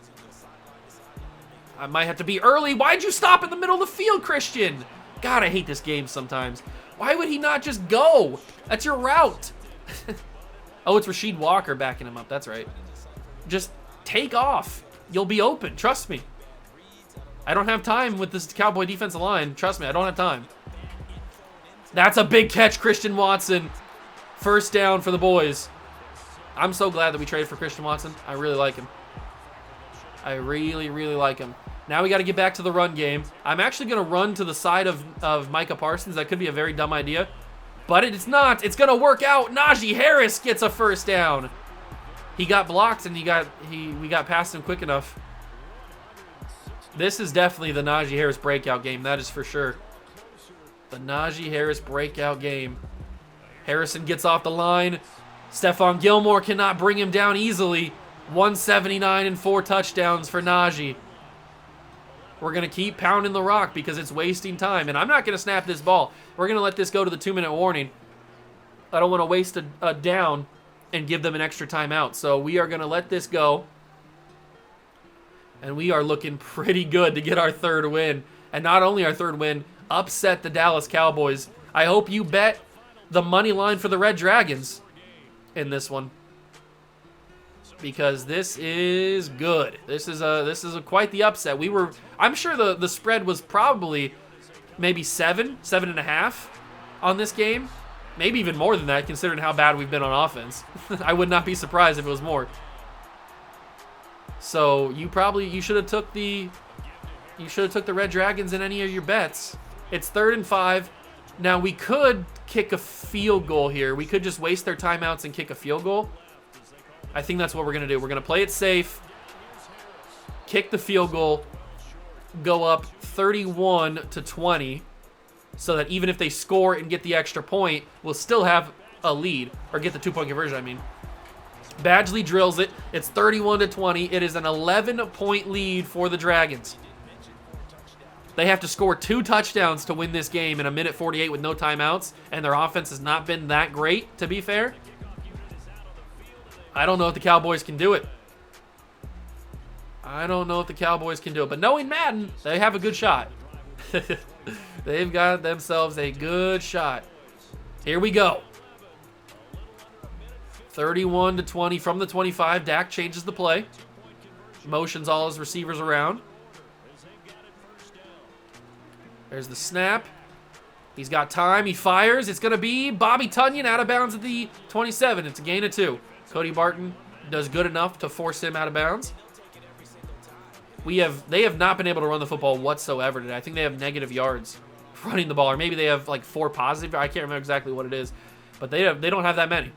I might have to be early. Why'd you stop in the middle of the field, Christian? God, I hate this game sometimes. Why would he not just go? That's your route. Oh, it's Rasheed Walker backing him up. That's right. Just take off. You'll be open. Trust me. I don't have time with this Cowboy defensive line. Trust me, I don't have time. That's a big catch, Christian Watson. First down for the boys. I'm so glad that we traded for Christian Watson. I really like him. I really, really like him. Now we got to get back to the run game. I'm actually going to run to the side of Micah Parsons. That could be a very dumb idea. But it's not. It's going to work out. Najee Harris gets a first down. He got blocked and we got past him quick enough. This is definitely the Najee Harris breakout game. That is for sure. The Najee Harris breakout game. Harrison gets off the line. Stephon Gilmore cannot bring him down easily. 179 and 4 touchdowns for Najee. We're going to keep pounding the rock because it's wasting time. And I'm not going to snap this ball. We're going to let this go to the 2-minute warning. I don't want to waste a down and give them an extra timeout. So we are going to let this go. And we are looking pretty good to get our 3rd win. And not only our 3rd win, upset the Dallas Cowboys. I hope you bet the money line for the Red Dragons in this one, because this is good. This is quite the upset. I'm sure the spread was probably maybe 7.5 on this game, maybe even more than that, considering how bad we've been on offense. I would not be surprised if it was more. So you should have took the Red Dragons in any of your bets. It's 3rd and 5. Now we could kick a field goal here. We could just waste their timeouts and kick a field goal. I think that's what we're going to do. We're going to play it safe, kick the field goal, go up 31-20, so that even if they score and get the extra point, we'll still have a lead, or get the 2-point conversion, I mean. Badgley drills it. It's 31-20. It is an 11-point lead for the Dragons. They have to score 2 touchdowns to win this game in 1:48 with no timeouts, and their offense has not been that great, to be fair. I don't know if the Cowboys can do it. But knowing Madden, they have a good shot. They've got themselves a good shot. Here we go. 31-20 from the 25. Dak changes the play. Motions all his receivers around. There's the snap. He's got time. He fires. It's going to be Bobby Tunyon out of bounds at the 27. It's a gain of 2. Cody Barton does good enough to force him out of bounds. They have not been able to run the football whatsoever today. I think they have negative yards running the ball, or maybe they have like 4 positive. I can't remember exactly what it is, but they don't have that many.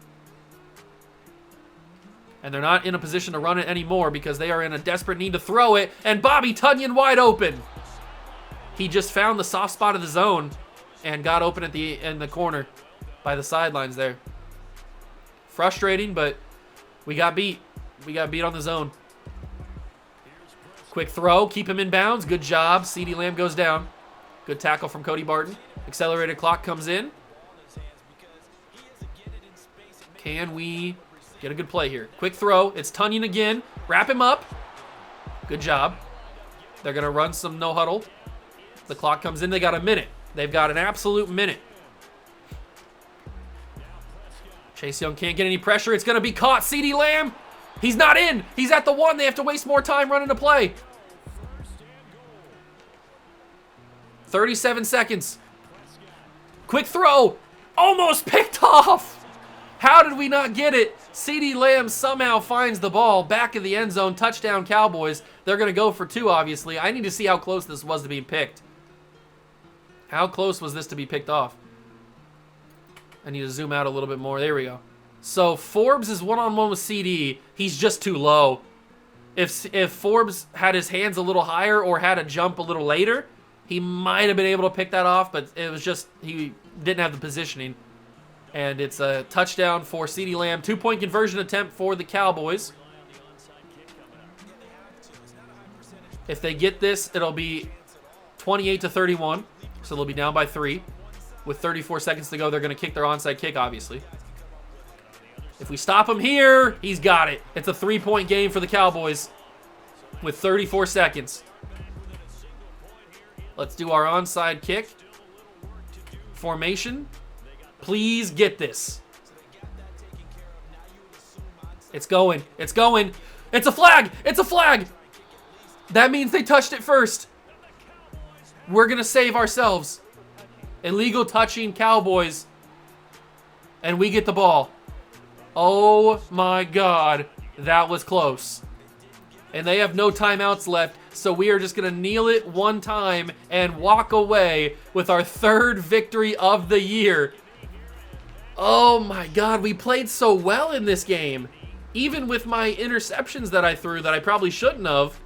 And they're not in a position to run it anymore because they are in a desperate need to throw it. And Bobby Tunyon wide open. He just found the soft spot of the zone and got open in the corner by the sidelines there. Frustrating, but we got beat. We got beat on the zone. Quick throw, keep him in bounds. Good job. CeeDee Lamb goes down. Good tackle from Cody Barton. Accelerated clock comes in. Can we get a good play here? Quick throw. It's Tunyon again. Wrap him up. Good job. They're going to run some no huddle. The clock comes in. They got a minute. They've got an absolute minute. Chase Young can't get any pressure. It's going to be caught. CeeDee Lamb. He's not in. He's at the 1. They have to waste more time running a play. 37 seconds. Quick throw. Almost picked off. How did we not get it? CeeDee Lamb somehow finds the ball back in the end zone. Touchdown Cowboys. They're going to go for 2, obviously. I need to see how close this was to being picked. How close was this to be picked off? I need to zoom out a little bit more. There we go. So Forbes is one-on-one with CD. He's just too low. If Forbes had his hands a little higher or had a jump a little later, he might have been able to pick that off, but it was just he didn't have the positioning. And it's a touchdown for CeeDee Lamb. 2-point conversion attempt for the Cowboys. If they get this, it'll be 28-31. So they'll be down by 3. With 34 seconds to go, they're going to kick their onside kick, obviously. If we stop him here, he's got it. It's a 3-point game for the Cowboys with 34 seconds. Let's do our onside kick. Formation. Please get this. It's going. It's going. It's a flag. It's a flag. That means they touched it first. We're going to save ourselves. Illegal touching Cowboys. And we get the ball. Oh my God. That was close. And they have no timeouts left. So we are just going to kneel it one time and walk away with our 3rd victory of the year. Oh my God. We played so well in this game. Even with my interceptions that I threw that I probably shouldn't have.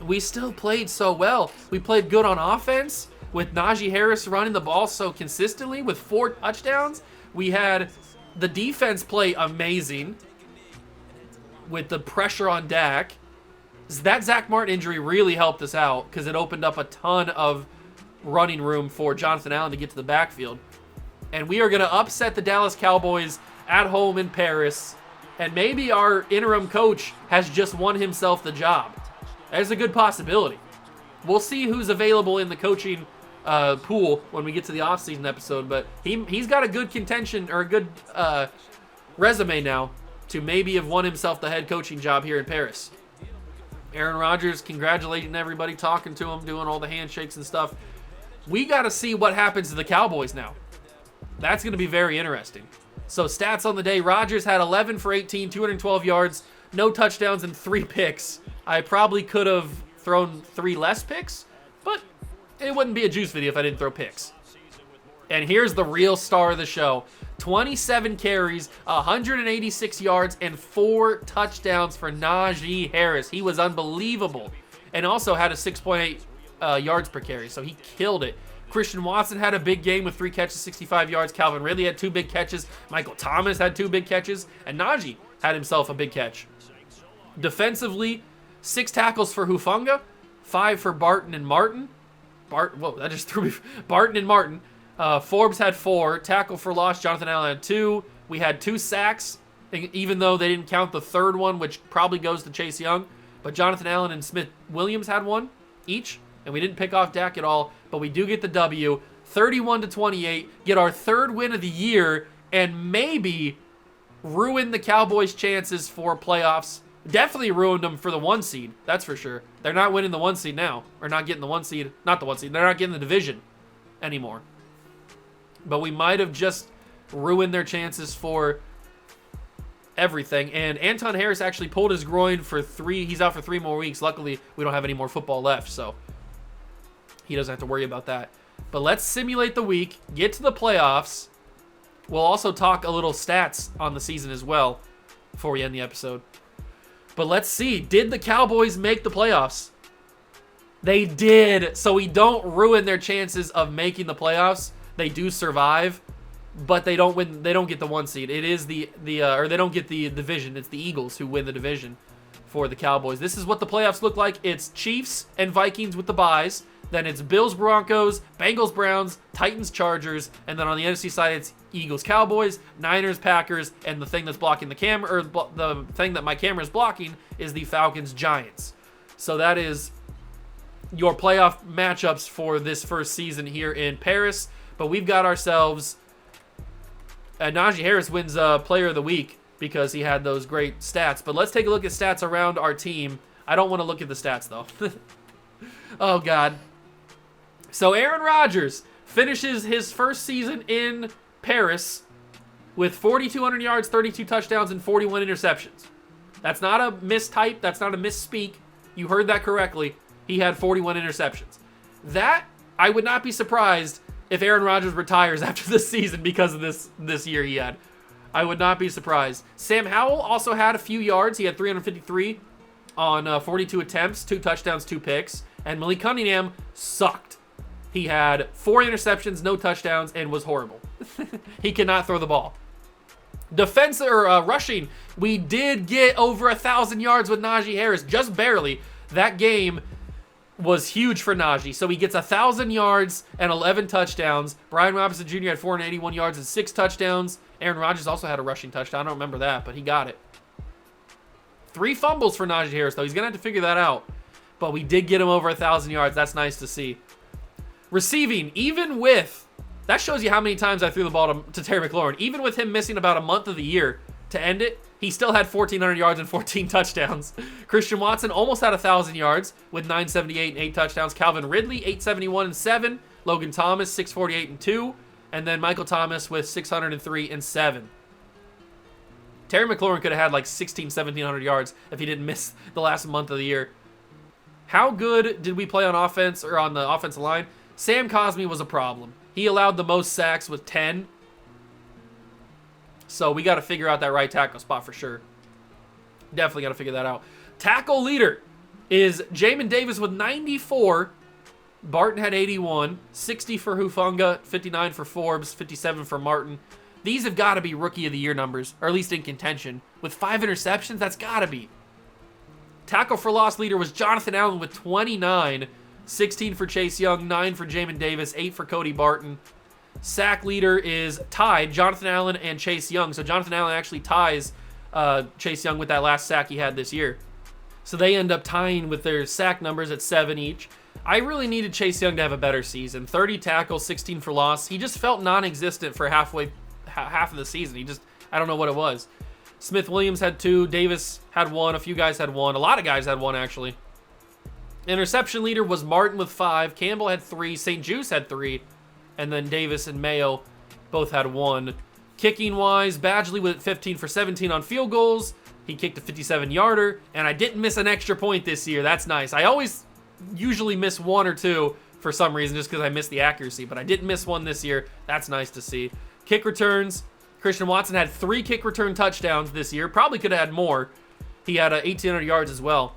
We still played so well. We played good on offense with Najee Harris running the ball so consistently with 4 touchdowns. We had the defense play amazing with the pressure on Dak. That Zach Martin injury really helped us out because it opened up a ton of running room for Jonathan Allen to get to the backfield. And we are going to upset the Dallas Cowboys at home in Paris. And maybe our interim coach has just won himself the job. That's a good possibility. We'll see who's available in the coaching pool when we get to the offseason episode, but he's got a good contention or a good resume now to maybe have won himself the head coaching job here in Paris. Aaron Rodgers congratulating everybody, talking to him, doing all the handshakes and stuff. We got to see what happens to the Cowboys now. That's going to be very interesting. So stats on the day, Rodgers had 11 for 18, 212 yards, no touchdowns, and 3 picks. I probably could have thrown 3 less picks, but it wouldn't be a juice video if I didn't throw picks. And here's the real star of the show. 27 carries, 186 yards, and 4 touchdowns for Najee Harris. He was unbelievable. And also had a 6.8 yards per carry, so he killed it. Christian Watson had a big game with 3 catches, 65 yards. Calvin Ridley had 2 big catches. Michael Thomas had 2 big catches. And Najee had himself a big catch. Defensively, 6 tackles for Hufanga, 5 for Barton and Martin. Whoa, that just threw me. Barton and Martin. Forbes had 4. Tackle for loss, Jonathan Allen had 2. We had 2 sacks, even though they didn't count the 3rd one, which probably goes to Chase Young. But Jonathan Allen and Smith Williams had 1 each, and we didn't pick off Dak at all. But we do get the W, 31-28, get our 3rd win of the year, and maybe ruin the Cowboys' chances for playoffs. Definitely ruined them for the 1 seed. That's for sure. They're not winning the 1 seed now. Or not getting the 1 seed. Not the 1 seed. They're not getting the division anymore. But we might have just ruined their chances for everything. And Anton Harris actually pulled his groin for 3. He's out for 3 more weeks. Luckily, we don't have any more football left, so he doesn't have to worry about that. But let's simulate the week, get to the playoffs. We'll also talk a little stats on the season as well before we end the episode. But let's see. Did the Cowboys make the playoffs? They did. So we don't ruin their chances of making the playoffs. They do survive, but they don't win. They don't get the 1 seed. It is or they don't get the division. It's the Eagles who win the division for the Cowboys. This is what the playoffs look like. It's Chiefs and Vikings with the byes. Then it's Bills, Broncos, Bengals, Browns, Titans, Chargers, and then on the NFC side it's Eagles, Cowboys, Niners, Packers, and the thing that's blocking the camera, or the thing that my camera is blocking, is the Falcons, Giants. So that is your playoff matchups for this first season here in Paris. But we've got ourselves Najee Harris wins Player of the Week because he had those great stats. But let's take a look at stats around our team. I don't want to look at the stats though. Oh God. So Aaron Rodgers finishes his first season in Paris with 4,200 yards, 32 touchdowns, and 41 interceptions. That's not a mistype. That's not a misspeak. You heard that correctly. He had 41 interceptions. That, I would not be surprised if Aaron Rodgers retires after this season because of this year he had. I would not be surprised. Sam Howell also had a few yards. He had 353 on 42 attempts, 2 touchdowns, 2 picks. And Malik Cunningham sucked. He had 4 interceptions, no touchdowns, and was horrible. He cannot throw the ball. Rushing, we did get over 1,000 yards with Najee Harris, just barely. That game was huge for Najee. So he gets 1,000 yards and 11 touchdowns. Brian Robinson Jr. had 481 yards and 6 touchdowns. Aaron Rodgers also had a rushing touchdown. I don't remember that, but he got it. 3 fumbles for Najee Harris, though. He's going to have to figure that out. But we did get him over 1,000 yards. That's nice to see. Receiving, even with, that shows you how many times I threw the ball to Terry McLaurin. Even with him missing about a month of the year to end it, he still had 1,400 yards and 14 touchdowns. Christian Watson almost had 1,000 yards with 978 and 8 touchdowns. Calvin Ridley, 871 and 7. Logan Thomas, 648 and 2. And then Michael Thomas with 603 and 7. Terry McLaurin could have had like 1,700 yards if he didn't miss the last month of the year. How good did we play on offense or on the offensive line? Sam Cosmi was a problem. He allowed the most sacks with 10. So we got to figure out that right tackle spot for sure. Definitely got to figure that out. Tackle leader is Jamin Davis with 94. Barton had 81. 60 for Hufanga. 59 for Forbes. 57 for Martin. These have got to be Rookie of the Year numbers, or at least in contention. With 5 interceptions, that's got to be. Tackle for loss leader was Jonathan Allen with 29. 16 for Chase Young, 9 for Jamin Davis, 8 for Cody Barton. Sack leader is tied, Jonathan Allen and Chase Young. So Jonathan Allen actually ties Chase Young with that last sack he had this year. So they end up tying with their sack numbers at 7 each. I really needed Chase Young to have a better season. 30 tackles, 16 for loss. He just felt non-existent for half of the season. I don't know what it was. Smith Williams had 2, Davis had 1, a few guys had 1, a lot of guys had 1 actually. Interception leader was Martin with 5, Campbell had 3, St. Juice had 3, and then Davis and Mayo both had 1. Kicking wise, Badgley with 15 for 17 on field goals. He kicked a 57-yarder, and I didn't miss an extra point this year. That's nice. I always usually miss 1 or 2 for some reason just because I missed the accuracy, but I didn't miss 1 this year. That's nice to see. Kick returns, Christian Watson had 3 kick return touchdowns this year. Probably could have had more. He had 1,800 yards as well.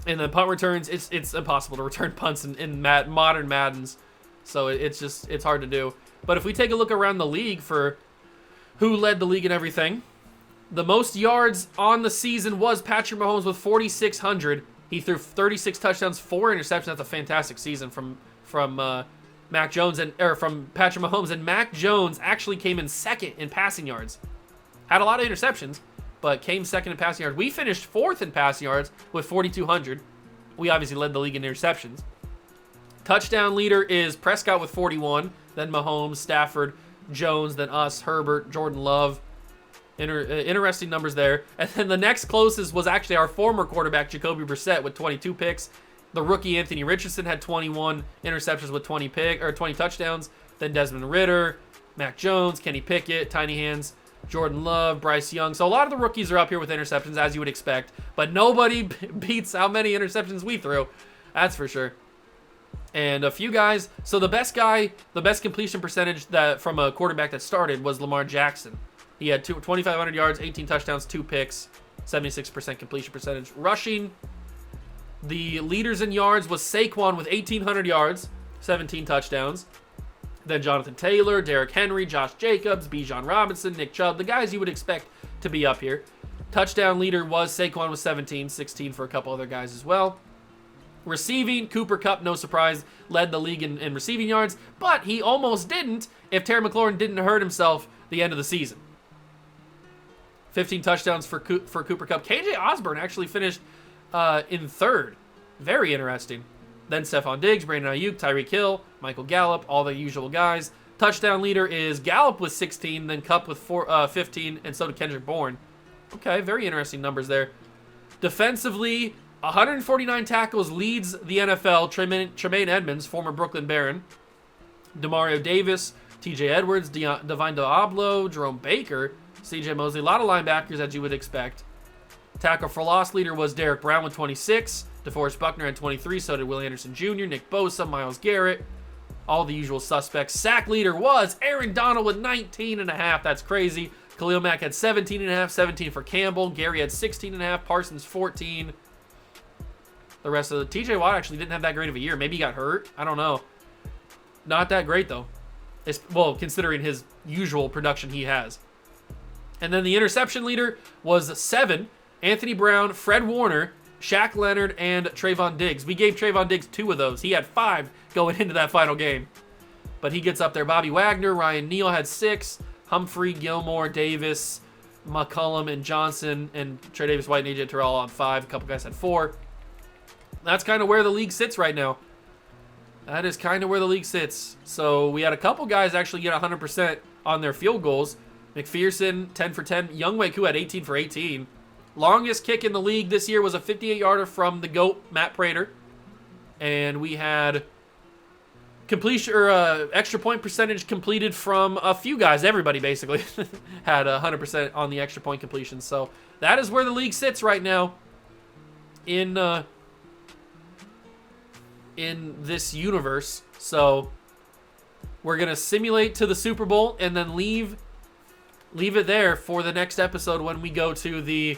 And then punt returns, it's impossible to return punts in modern Maddens. So it's hard to do. But if we take a look around the league for who led the league and everything, the most yards on the season was Patrick Mahomes with 4,600. He threw 36 touchdowns, 4 interceptions. That's a fantastic season from Mac Jones from Patrick Mahomes. And Mac Jones actually came in second in passing yards. Had a lot of interceptions, but came second in passing yards. We finished 4th in passing yards with 4,200. We obviously led the league in interceptions. Touchdown leader is Prescott with 41, then Mahomes, Stafford, Jones, then us, Herbert, Jordan Love. Interesting numbers there. And then the next closest was actually our former quarterback, Jacoby Brissett, with 22 picks. The rookie, Anthony Richardson, had 21 interceptions with 20 touchdowns. Then Desmond Ridder, Mac Jones, Kenny Pickett, Tiny Hands, Jordan Love, Bryce Young. So a lot of the rookies are up here with interceptions, as you would expect. But nobody beats how many interceptions we threw. That's for sure. And a few guys. So the best completion percentage that from a quarterback that started was Lamar Jackson. He had 2,500 yards, 18 touchdowns, 2 picks, 76% completion percentage. Rushing, the leaders in yards was Saquon with 1,800 yards, 17 touchdowns. Then Jonathan Taylor, Derrick Henry, Josh Jacobs, Bijan Robinson, Nick Chubb, the guys you would expect to be up here. Touchdown leader was Saquon with 17, 16 for a couple other guys as well. Receiving, Cooper Kupp, no surprise, led the league in receiving yards, but he almost didn't if Terry McLaurin didn't hurt himself the end of the season. 15 touchdowns for Cooper Kupp. KJ Osborne actually finished in third. Very interesting. Then Stephon Diggs, Brandon Ayuk, Tyreek Hill, Michael Gallup, all the usual guys. Touchdown leader is Gallup with 16, then Kupp with 15, and so did Kendrick Bourne. Okay, very interesting numbers there. Defensively, 149 tackles leads the NFL. Tremaine Edmonds, former Brooklyn Baron. Demario Davis, TJ Edwards, Divine Diablo, Jerome Baker, CJ Mosley. A lot of linebackers, as you would expect. Tackle for loss leader was Derek Brown with 26. DeForest Buckner had 23. So did Will Anderson Jr., Nick Bosa, Myles Garrett. All the usual suspects. Sack leader was Aaron Donald with 19.5. That's crazy. Khalil Mack had 17.5. 17 for Campbell. Gary had 16.5. Parsons 14. The rest of the TJ Watt actually didn't have that great of a year. Maybe he got hurt. I don't know. Not that great though. Well, considering his usual production he has. And then the interception leader was 7. Anthony Brown, Fred Warner, Shaq Leonard, and Trayvon Diggs. We gave Trayvon Diggs 2 of those. He had 5 going into that final game. But he gets up there. Bobby Wagner, Ryan Neal had 6. Humphrey, Gilmore, Davis, McCullum, and Johnson, and Trey Davis, White, and AJ Terrell on 5. A couple guys had 4. That's kind of where the league sits right now. That is kind of where the league sits. So we had a couple guys actually get 100% on their field goals. McPherson, 10 for 10. Younghoe Koo had 18 for 18. Longest kick in the league this year was a 58-yarder from the GOAT, Matt Prater. And we had completion or extra point percentage completed from a few guys. Everybody basically had 100% on the extra point completion. So that is where the league sits right now in this universe. So we're going to simulate to the Super Bowl and then leave it there for the next episode when we go to the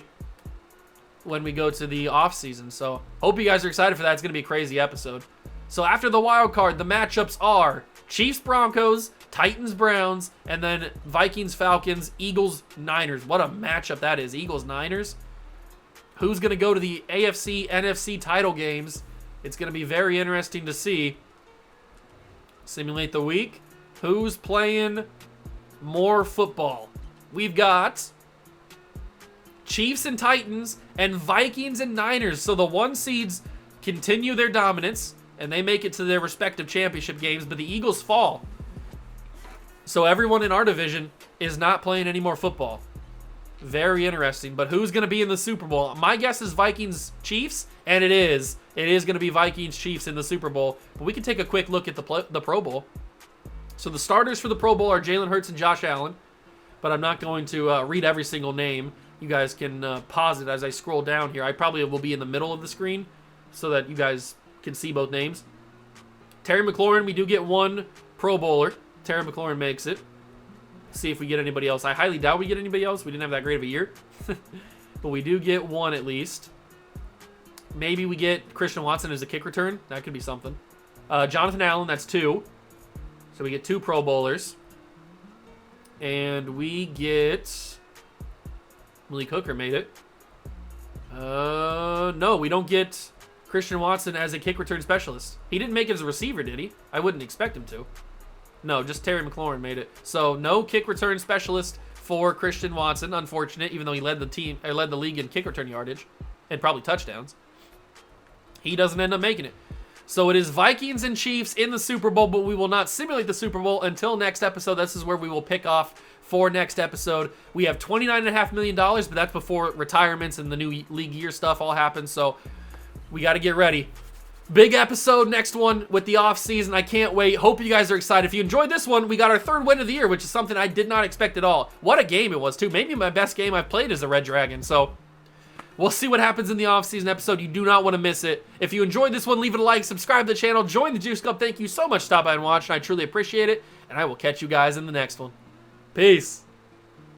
off season. So hope you guys are excited for that. It's going to be a crazy episode. So after the wild card, the matchups are Chiefs Broncos, Titans Browns, and then Vikings Falcons, Eagles Niners. What a matchup that is. Eagles Niners. Who's going to go to the AFC NFC title games? It's going to be very interesting to see. Simulate the week. Who's playing more football? We've got Chiefs and Titans and Vikings and Niners. So the 1 seeds continue their dominance and they make it to their respective championship games, but the Eagles fall. So everyone in our division is not playing any more football. Very interesting. But who's going to be in the Super Bowl? My guess is Vikings Chiefs, and it is. It is going to be Vikings Chiefs in the Super Bowl. But we can take a quick look at the Pro Bowl. So the starters for the Pro Bowl are Jalen Hurts and Josh Allen. But I'm not going to read every single name. You guys can pause it as I scroll down here. I probably will be in the middle of the screen so that you guys can see both names. Terry McLaurin, we do get 1 Pro Bowler. Terry McLaurin makes it. See if we get anybody else. I highly doubt we get anybody else. We didn't have that great of a year. But we do get 1 at least. Maybe we get Christian Watson as a kick return. That could be something. Jonathan Allen, that's 2. So we get 2 Pro Bowlers. And we get... Malik Hooker made it. No, we don't get Christian Watson as a kick return specialist. He didn't make it as a receiver, did he? I wouldn't expect him to. No, just Terry McLaurin made it. So no kick return specialist for Christian Watson. Unfortunate, even though he led the league in kick return yardage and probably touchdowns. He doesn't end up making it. So it is Vikings and Chiefs in the Super Bowl, but we will not simulate the Super Bowl until next episode. This is where we will pick off for next episode. We have $29.5 million, but that's before retirements and the new league year stuff all happens. So we got to get ready Big episode, next one with the off season. I can't wait. Hope you guys are excited. If you enjoyed this one, we got our 3rd win of the year, which is something I did not expect at all. What a game it was, too. Maybe my best game I've played as a Red Dragon. So we'll see what happens in the off season episode. You do not want to miss it. If you enjoyed this one, leave it a like, subscribe to the channel, join the Juice Club. Thank you so much for stopping by and watching. I truly appreciate it, and I will catch you guys in the next one. Peace.